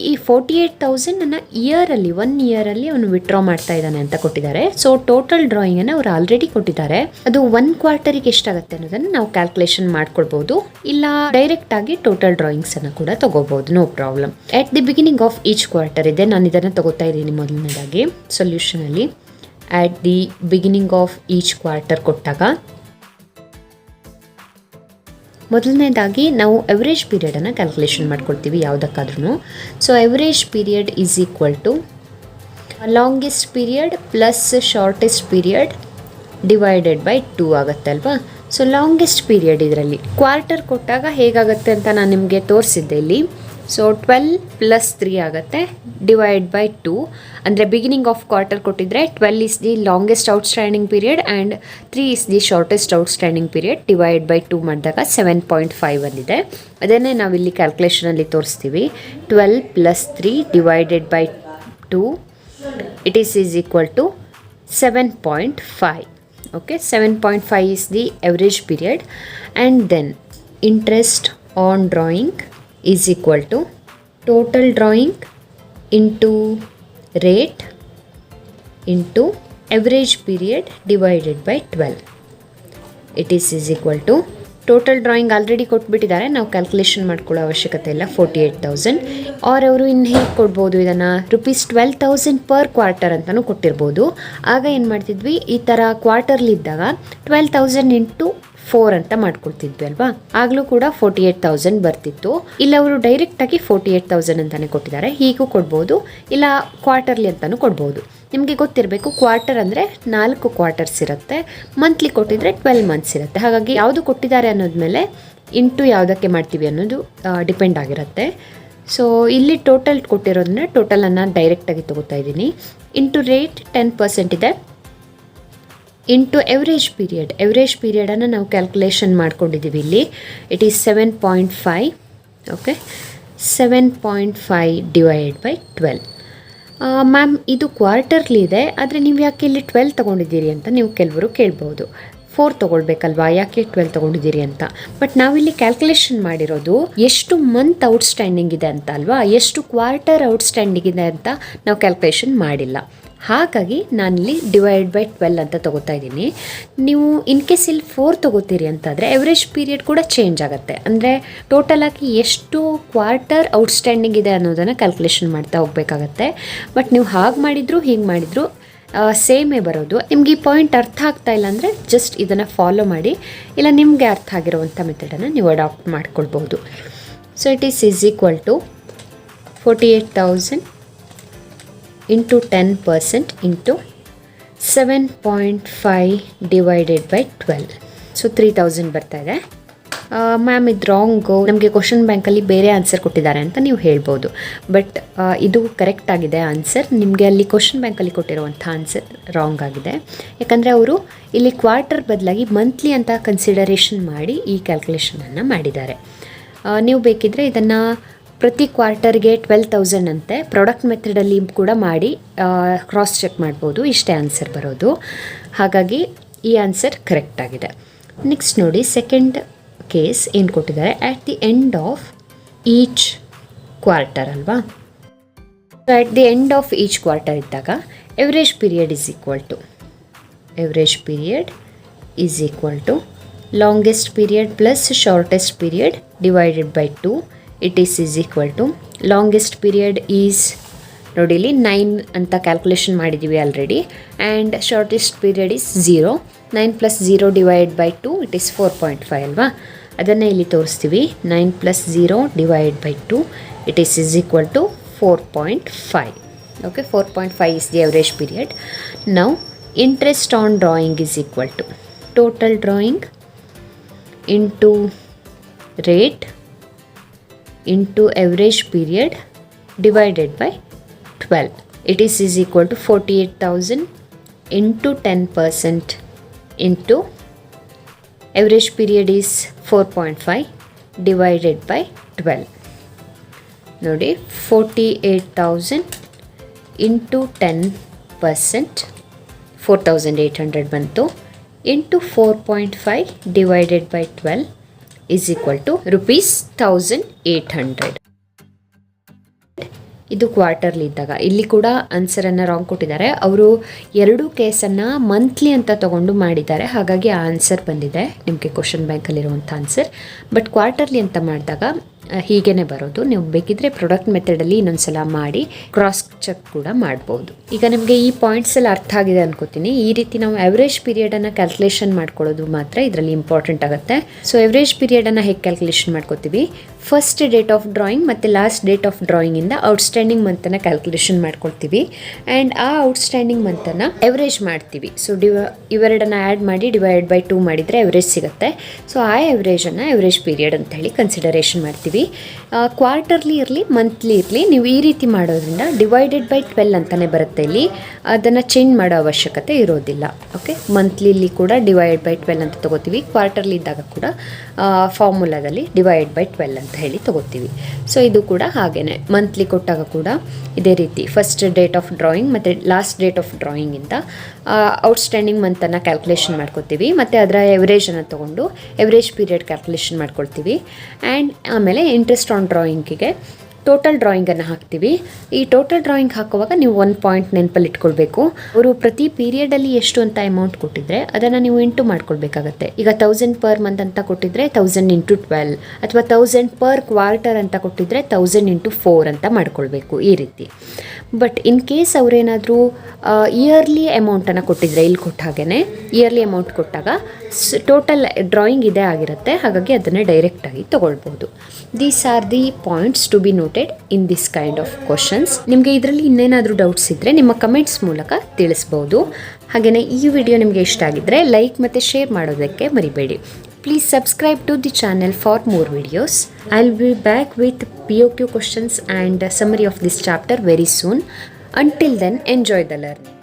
ಈ 48,000 ಇಯರಲ್ಲಿ 1 ಇಯರಲ್ಲಿ ಅವನು ವಿತ್ಡ್ರಾ ಮಾಡ್ತಾ ಇದ್ದಾನೆ ಅಂತ ಕೊಟ್ಟಿದ್ದಾರೆ. ಸೊ ಟೋಟಲ್ ಡ್ರಾಯಿಂಗನ್ನು ಅವ್ರು ಆಲ್ರೆಡಿ ಕೊಟ್ಟಿದ್ದಾರೆ. ಅದು 1 ಕ್ವಾರ್ಟರಿಗೆ ಎಷ್ಟಾಗುತ್ತೆ ಅನ್ನೋದನ್ನು ನಾವು ಕ್ಯಾಲ್ಕುಲೇಷನ್ ಮಾಡ್ಕೊಳ್ಬೋದು. ಇಲ್ಲ ಡೈರೆಕ್ಟ್ ಆಗಿ ಟೋಟಲ್ ಡ್ರಾಯಿಂಗ್ಸನ್ನು ಕೂಡ ತಗೋಬಹುದು, no problem. At the beginning of each quarter ಇದೆ. ನಾನು ಇದನ್ನು ತಗೋತಾ ಇದ್ದೀನಿ ಮೊದಲನೇದಾಗಿ ಸೊಲ್ಯೂಷನಲ್ಲಿ. At the beginning of each quarter ಕೊಟ್ಟಾಗ ಮೊದಲನೇದಾಗಿ ನಾವು ಎವರೇಜ್ ಪೀರಿಯಡನ್ನು ಕ್ಯಾಲ್ಕುಲೇಷನ್ ಮಾಡ್ಕೊಳ್ತೀವಿ ಯಾವುದಕ್ಕಾದ್ರೂ. So average period is equal to longest period plus shortest period divided by 2 ಆಗುತ್ತೆ ಅಲ್ವಾ. ಸೊ ಲಾಂಗೆಸ್ಟ್ ಪೀರಿಯಡ್ ಇದರಲ್ಲಿ ಕ್ವಾರ್ಟರ್ ಕೊಟ್ಟಾಗ ಹೇಗಾಗುತ್ತೆ ಅಂತ ನಾನು ನಿಮಗೆ ತೋರಿಸಿದ್ದೆ ಇಲ್ಲಿ. ಸೊ 12 + 3 ಆಗುತ್ತೆ ಡಿವೈಡ್ ಬೈ 2. ಅಂದರೆ ಬಿಗಿನಿಂಗ್ ಆಫ್ ಕ್ವಾರ್ಟರ್ ಕೊಟ್ಟಿದ್ರೆ 12 is the longest outstanding period and 3 is the shortest outstanding period. Divide by 2 ಮಾಡಿದಾಗ 7.5 ಬಂದಿದೆ. ಅದನ್ನೇ ನಾವಿಲ್ಲಿ ಕ್ಯಾಲ್ಕುಲೇಷನಲ್ಲಿ ತೋರಿಸ್ತೀವಿ. 12 + 3 divided by 2 it is equal to 7.5. Okay, 7.5 is the average period. And then interest on drawing is equal to total drawing into rate into average period divided by 12. It is equal to total drawing already ಕೊಟ್ಬಿಟ್ಟಿದ್ದಾರೆ, ನಾವು ಕ್ಯಾಲ್ಕುಲೇಷನ್ ಮಾಡ್ಕೊಳ್ಳೋ ಅವಶ್ಯಕತೆ ಇಲ್ಲ. 48,000 ಆರ್ ಅವರು ಇನ್ನು ಹೇಗೆ ಕೊಡ್ಬೋದು ಇದನ್ನು, ₹12,000 ಪರ್ ಕ್ವಾರ್ಟರ್ ಅಂತಲೂ ಕೊಟ್ಟಿರ್ಬೋದು. ಆಗ ಏನು ಮಾಡ್ತಿದ್ವಿ, ಈ ಥರ ಕ್ವಾರ್ಟರ್ಲಿ ಇದ್ದಾಗ 12,000 ಇಂಟು 4 ಅಂತ ಮಾಡ್ಕೊಳ್ತಿದ್ವಿ ಅಲ್ವಾ. ಆಗಲೂ ಕೂಡ 48,000 ಬರ್ತಿತ್ತು. ಇಲ್ಲ ಅವರು ಡೈರೆಕ್ಟಾಗಿ 48,000 ಅಂತಲೇ ಕೊಟ್ಟಿದ್ದಾರೆ. ಹೀಗೂ ಕೊಡ್ಬೋದು, ಇಲ್ಲ ಕ್ವಾರ್ಟರ್ಲಿ ಅಂತಲೂ ಕೊಡ್ಬೋದು. ನಿಮಗೆ ಗೊತ್ತಿರಬೇಕು, ಕ್ವಾರ್ಟರ್ ಅಂದರೆ 4 ಕ್ವಾರ್ಟರ್ಸ್ ಇರುತ್ತೆ, ಮಂತ್ಲಿ ಕೊಟ್ಟಿದ್ರೆ 12 ಮಂತ್ಸ್ ಇರುತ್ತೆ. ಹಾಗಾಗಿ ಯಾವುದು ಕೊಟ್ಟಿದ್ದಾರೆ ಅನ್ನೋದ್ಮೇಲೆ ಇಂಟು ಯಾವುದಕ್ಕೆ ಮಾಡ್ತೀವಿ ಅನ್ನೋದು ಡಿಪೆಂಡ್ ಆಗಿರುತ್ತೆ. ಸೊ ಇಲ್ಲಿ ಟೋಟಲ್ ಕೊಟ್ಟಿರೋದನ್ನ ಟೋಟಲನ್ನು ಡೈರೆಕ್ಟಾಗಿ ತೊಗೋತಾ ಇದ್ದೀನಿ. ಇಂಟು ರೇಟ್ 10% ಇದೆ, ಇಂಟು ಎವರೇಜ್ ಪೀರಿಯಡನ್ನು ನಾವು ಕ್ಯಾಲ್ಕುಲೇಷನ್ ಮಾಡ್ಕೊಂಡಿದ್ದೀವಿ ಇಲ್ಲಿ. It is 7.5. Okay, 7.5 divide by 12. Ma'am ಇದು ಕ್ವಾರ್ಟರ್ಲಿ ಇದೆ, ಆದರೆ ನೀವು ಯಾಕೆ ಇಲ್ಲಿ 12 ತೊಗೊಂಡಿದ್ದೀರಿ ಅಂತ ನೀವು ಕೆಲವರು ಕೇಳ್ಬೋದು. 4 ತೊಗೊಳ್ಬೇಕಲ್ವಾ, ಯಾಕೆ 12 ತೊಗೊಂಡಿದ್ದೀರಿ ಅಂತ. ಬಟ್ ನಾವಿಲ್ಲಿ ಕ್ಯಾಲ್ಕುಲೇಷನ್ ಮಾಡಿರೋದು ಎಷ್ಟು ಮಂತ್ ಔಟ್ಸ್ಟ್ಯಾಂಡಿಂಗ್ ಇದೆ ಅಂತ ಅಲ್ವಾ, ಎಷ್ಟು ಕ್ವಾರ್ಟರ್ ಔಟ್ಸ್ಟ್ಯಾಂಡಿಂಗ್ ಇದೆ ಅಂತ ನಾವು ಕ್ಯಾಲ್ಕುಲೇಷನ್ ಮಾಡಿಲ್ಲ. ಹಾಗಾಗಿ ನಾನಿಲ್ಲಿ ಡಿವೈಡ್ ಬೈ 12 ಅಂತ ತೊಗೋತಾ ಇದ್ದೀನಿ. ನೀವು ಇನ್ ಕೇಸ್ ಇಲ್ಲಿ 4 ತೊಗೋತೀರಿ ಅಂತಾದರೆ ಎವರೇಜ್ ಪೀರಿಯಡ್ ಕೂಡ ಚೇಂಜ್ ಆಗುತ್ತೆ. ಅಂದರೆ ಟೋಟಲಾಗಿ ಎಷ್ಟು ಕ್ವಾರ್ಟರ್ ಔಟ್ಸ್ಟ್ಯಾಂಡಿಂಗ್ ಇದೆ ಅನ್ನೋದನ್ನು ಕ್ಯಾಲ್ಕುಲೇಷನ್ ಮಾಡ್ತಾ ಹೋಗಬೇಕಾಗತ್ತೆ. ಬಟ್ ನೀವು ಹಾಗೆ ಮಾಡಿದ್ರು ಹೀಗೆ ಮಾಡಿದ್ರು ಸೇಮೇ ಬರೋದು. ನಿಮ್ಗೆ ಈ ಪಾಯಿಂಟ್ ಅರ್ಥ ಆಗ್ತಾ ಇಲ್ಲ ಅಂದರೆ ಜಸ್ಟ್ ಇದನ್ನು ಫಾಲೋ ಮಾಡಿ, ಇಲ್ಲ ನಿಮಗೆ ಅರ್ಥ ಆಗಿರುವಂಥ ಮೆಥಡನ್ನು ನೀವು ಅಡಾಪ್ಟ್ ಮಾಡ್ಕೊಳ್ಬೋದು. So it is equal to 48,000 into 10% into 7.5 divided by 12. So 3,000 ಬರ್ತಾ ಇದೆ. ಮ್ಯಾಮ್ ಇದು ರಾಂಗು, ನಮಗೆ ಕ್ವಶನ್ ಬ್ಯಾಂಕಲ್ಲಿ ಬೇರೆ ಆನ್ಸರ್ ಕೊಟ್ಟಿದ್ದಾರೆ ಅಂತ ನೀವು ಹೇಳ್ಬೋದು. ಬಟ್ ಇದು ಕರೆಕ್ಟ್ ಆಗಿದೆ ಆನ್ಸರ್. ನಿಮಗೆ ಅಲ್ಲಿ ಕ್ವಶನ್ ಬ್ಯಾಂಕಲ್ಲಿ ಕೊಟ್ಟಿರುವಂಥ ಆನ್ಸರ್ ರಾಂಗ್ ಆಗಿದೆ. ಯಾಕಂದರೆ ಅವರು ಇಲ್ಲಿ ಕ್ವಾರ್ಟರ್ ಬದಲಾಗಿ ಮಂತ್ಲಿ ಅಂತ ಕನ್ಸಿಡರೇಷನ್ ಮಾಡಿ ಈ ಕ್ಯಾಲ್ಕುಲೇಷನನ್ನು ಮಾಡಿದ್ದಾರೆ. ನೀವು ಬೇಕಿದ್ದರೆ ಇದನ್ನು ಪ್ರತಿ ಕ್ವಾರ್ಟರ್ಗೆ 12,000 ಅಂತೆ ಪ್ರಾಡಕ್ಟ್ ಮೆಥಡಲ್ಲಿ ಕೂಡ ಮಾಡಿ ಕ್ರಾಸ್ ಚೆಕ್ ಮಾಡ್ಬೋದು. ಇಷ್ಟೇ ಆನ್ಸರ್ ಬರೋದು. ಹಾಗಾಗಿ ಈ ಆನ್ಸರ್ ಕರೆಕ್ಟ್ ಆಗಿದೆ. ನೆಕ್ಸ್ಟ್ ನೋಡಿ, ಸೆಕೆಂಡ್ ಕೇಸ್ ಏನು ಕೊಟ್ಟಿದ್ದಾರೆ, at the end of each quarter ಅಲ್ವಾ. At the end of each quarter ಇದ್ದಾಗ average period is equal to longest period plus shortest period divided by 2. It is equal to longest period is ನೋಡಿ ಇಲ್ಲಿ 9 ಅಂತ ಕ್ಯಾಲ್ಕುಲೇಷನ್ ಮಾಡಿದ್ದೀವಿ already. And shortest period is 0. 9 + 0 divide by 2 it is 4.5 ಅಲ್ವಾ. ಅದನ್ನು ಇಲ್ಲಿ ತೋರಿಸ್ತೀವಿ. 9 + 0 / 2 it is equal to 4.5. Okay, 4.5 is the average period. Now interest on drawing is equal to total drawing into rate into average period divided by 12. It is equal to 48,000 into 10% into average period is 4.5 divided by 12. ನೋಡಿ 48,000 into 10%, 4,800 ಬಂತು, into 4.5 divided by 12 is equal to rupees 1,800. ಇದು ಕ್ವಾರ್ಟರ್ಲಿ ಇದ್ದಾಗ. ಇಲ್ಲಿ ಕೂಡ ಆನ್ಸರನ್ನು ರಾಂಗ್ ಕೊಟ್ಟಿದ್ದಾರೆ. ಅವರು 2 ಕೇಸನ್ನು ಮಂತ್ಲಿ ಅಂತ ತಗೊಂಡು ಮಾಡಿದ್ದಾರೆ, ಹಾಗಾಗಿ ಆ ಆನ್ಸರ್ ಬಂದಿದೆ ನಿಮಗೆ ಕ್ವಶನ್ ಬ್ಯಾಂಕಲ್ಲಿರುವಂಥ ಆನ್ಸರ್. ಬಟ್ ಕ್ವಾರ್ಟರ್ಲಿ ಅಂತ ಮಾಡಿದಾಗ ಹೀಗೇ ಬರೋದು. ನೀವು ಬೇಕಿದ್ರೆ ಪ್ರಾಡಕ್ಟ್ ಮೆಥಡಲ್ಲಿ ಇನ್ನೊಂದ್ಸಲ ಮಾಡಿ ಕ್ರಾಸ್ ಚೆಕ್ ಕೂಡ ಮಾಡ್ಬೋದು. ಈಗ ನಿಮಗೆ ಈ ಪಾಯಿಂಟ್ಸ್ ಎಲ್ಲ ಅರ್ಥ ಆಗಿದೆ ಅನ್ಕೋತೀನಿ. ಈ ರೀತಿ ನಾವು ಅವರೇಜ್ ಪೀರಿಯಡನ್ನು ಕ್ಯಾಲ್ಕುಲೇಷನ್ ಮಾಡ್ಕೊಳ್ಳೋದು ಮಾತ್ರ ಇದರಲ್ಲಿ ಇಂಪಾರ್ಟೆಂಟ್ ಆಗುತ್ತೆ. ಸೊ ಅವರೇಜ್ ಪೀರಿಯಡನ್ನು ಹೇಗೆ ಕ್ಯಾಲ್ಕುಲೇಷನ್ ಮಾಡ್ಕೋತೀವಿ, ಫಸ್ಟ್ ಡೇಟ್ ಆಫ್ ಡ್ರಾಯಿಂಗ್ ಮತ್ತು ಲಾಸ್ಟ್ ಡೇಟ್ ಆಫ್ ಡ್ರಾಯಿಂಗಿಂದ ಔಟ್ಸ್ಟ್ಯಾಂಡಿಂಗ್ ಮಂತನ್ನು ಕ್ಯಾಲ್ಕುಲೇಷನ್ ಮಾಡ್ಕೊಳ್ತೀವಿ. ಆ್ಯಂಡ್ ಆ ಔಟ್ಸ್ಟ್ಯಾಂಡಿಂಗ್ ಮಂತನ್ನು ಎವರೇಜ್ ಮಾಡ್ತೀವಿ. ಸೊ ಇವೆರಡನ್ನು ಆ್ಯಡ್ ಮಾಡಿ ಡಿವೈಡ್ ಬೈ 2 ಮಾಡಿದರೆ ಎವರೇಜ್ ಸಿಗುತ್ತೆ. ಸೊ ಆ ಎವರೇಜನ್ನು ಎವರೇಜ್ ಪೀರಿಯಡ್ ಅಂತ ಹೇಳಿ ಕನ್ಸಿಡರೇಷನ್ ಮಾಡ್ತೀವಿ. ಕ್ವಾರ್ಟರ್ಲಿ ಇರಲಿ ಮಂತ್ಲಿ ಇರಲಿ ನೀವು ಈ ರೀತಿ ಮಾಡೋದ್ರಿಂದ ಡಿವೈಡೆಡ್ ಬೈ 12 ಅಂತಲೇ ಬರುತ್ತೆ. ಇಲ್ಲಿ ಅದನ್ನು ಚೇಂಜ್ ಮಾಡೋ ಅವಶ್ಯಕತೆ ಇರೋದಿಲ್ಲ. ಓಕೆ, ಮಂತ್ಲಿಲಿ ಕೂಡ ಡಿವೈಡ್ ಬೈ 12 ಅಂತ ತೊಗೋತೀವಿ. ಕ್ವಾರ್ಟರ್ಲಿ ಇದ್ದಾಗ ಕೂಡ ಫಾರ್ಮುಲಾದಲ್ಲಿ ಡಿವೈಡ್ ಬೈ 12 ಅಂತ ಹೇಳಿ ತೊಗೋತೀವಿ. ಸೊ ಇದು ಕೂಡ ಹಾಗೇ ಮಂತ್ಲಿ ಕೊಟ್ಟಾಗ ಕೂಡ ಇದೇ ರೀತಿ ಫಸ್ಟ್ ಡೇಟ್ ಆಫ್ ಡ್ರಾಯಿಂಗ್ ಮತ್ತು ಲಾಸ್ಟ್ ಡೇಟ್ ಆಫ್ ಡ್ರಾಯಿಂಗಿಂದ ಔಟ್ಸ್ಟ್ಯಾಂಡಿಂಗ್ ಮಂತನ್ನು ಕ್ಯಾಲ್ಕುಲೇಷನ್ ಮಾಡ್ಕೊತೀವಿ ಮತ್ತು ಅದರ ಎವರೇಜನ್ನು ತೊಗೊಂಡು ಎವರೇಜ್ ಪೀರಿಯಡ್ ಕ್ಯಾಲ್ಕುಲೇಷನ್ ಮಾಡ್ಕೊಳ್ತೀವಿ. ಆ್ಯಂಡ್ ಆಮೇಲೆ ಇಂಟ್ರೆಸ್ಟ್ ಆನ್ ಡ್ರಾಯಿಂಗಿಗೆ ಟೋಟಲ್ ಡ್ರಾಯಿಂಗನ್ನು ಹಾಕ್ತೀವಿ. ಈ ಟೋಟಲ್ ಡ್ರಾಯಿಂಗ್ ಹಾಕುವಾಗ ನೀವು 1 ಪಾಯಿಂಟ್ ನೆನಪಲ್ಲಿ ಇಟ್ಕೊಳ್ಬೇಕು. ಅವರು ಪ್ರತಿ ಪೀರಿಯಡಲ್ಲಿ ಎಷ್ಟು ಅಂತ ಅಮೌಂಟ್ ಕೊಟ್ಟಿದ್ರೆ ಅದನ್ನು ನೀವು ಇಂಟು ಮಾಡ್ಕೊಳ್ಬೇಕಾಗತ್ತೆ. ಈಗ 1,000 ಪರ್ ಮಂತ್ ಅಂತ ಕೊಟ್ಟಿದ್ರೆ 1,000 ಇಂಟು 12, ಅಥವಾ 1,000 ಪರ್ ಕ್ವಾರ್ಟರ್ ಅಂತ ಕೊಟ್ಟಿದ್ರೆ 1,000 ಇಂಟು 4 ಅಂತ ಮಾಡ್ಕೊಳ್ಬೇಕು ಈ ರೀತಿ. ಬಟ್ ಇನ್ ಕೇಸ್ ಅವರೇನಾದರೂ ಇಯರ್ಲಿ ಅಮೌಂಟನ್ನು ಕೊಟ್ಟಿದ್ರೆ, ಇಲ್ಲಿ ಕೊಟ್ಟ ಹಾಗೇ ಇಯರ್ಲಿ ಅಮೌಂಟ್ ಕೊಟ್ಟಾಗ ಟೋಟಲ್ ಡ್ರಾಯಿಂಗ್ ಇದೇ ಆಗಿರುತ್ತೆ, ಹಾಗಾಗಿ ಅದನ್ನು ಡೈರೆಕ್ಟಾಗಿ ತೊಗೊಳ್ಬೋದು. These are the points to be noted in this kind of questions. ನಿಮಗೆ ಇದರಲ್ಲಿ ಇನ್ನೇನಾದರೂ ಡೌಟ್ಸ್ ಇದ್ದರೆ ನಿಮ್ಮ ಕಮೆಂಟ್ಸ್ ಮೂಲಕ ತಿಳಿಸ್ಬೋದು. ಹಾಗೆಯೇ ಈ ವಿಡಿಯೋ ನಿಮಗೆ ಇಷ್ಟ ಆಗಿದ್ದರೆ ಲೈಕ್ ಮತ್ತು ಶೇರ್ ಮಾಡೋದಕ್ಕೆ ಮರಿಬೇಡಿ. Please subscribe to the channel for more videos. I'll be back with POQ questions and a summary of this chapter very soon. Until then, enjoy the learning.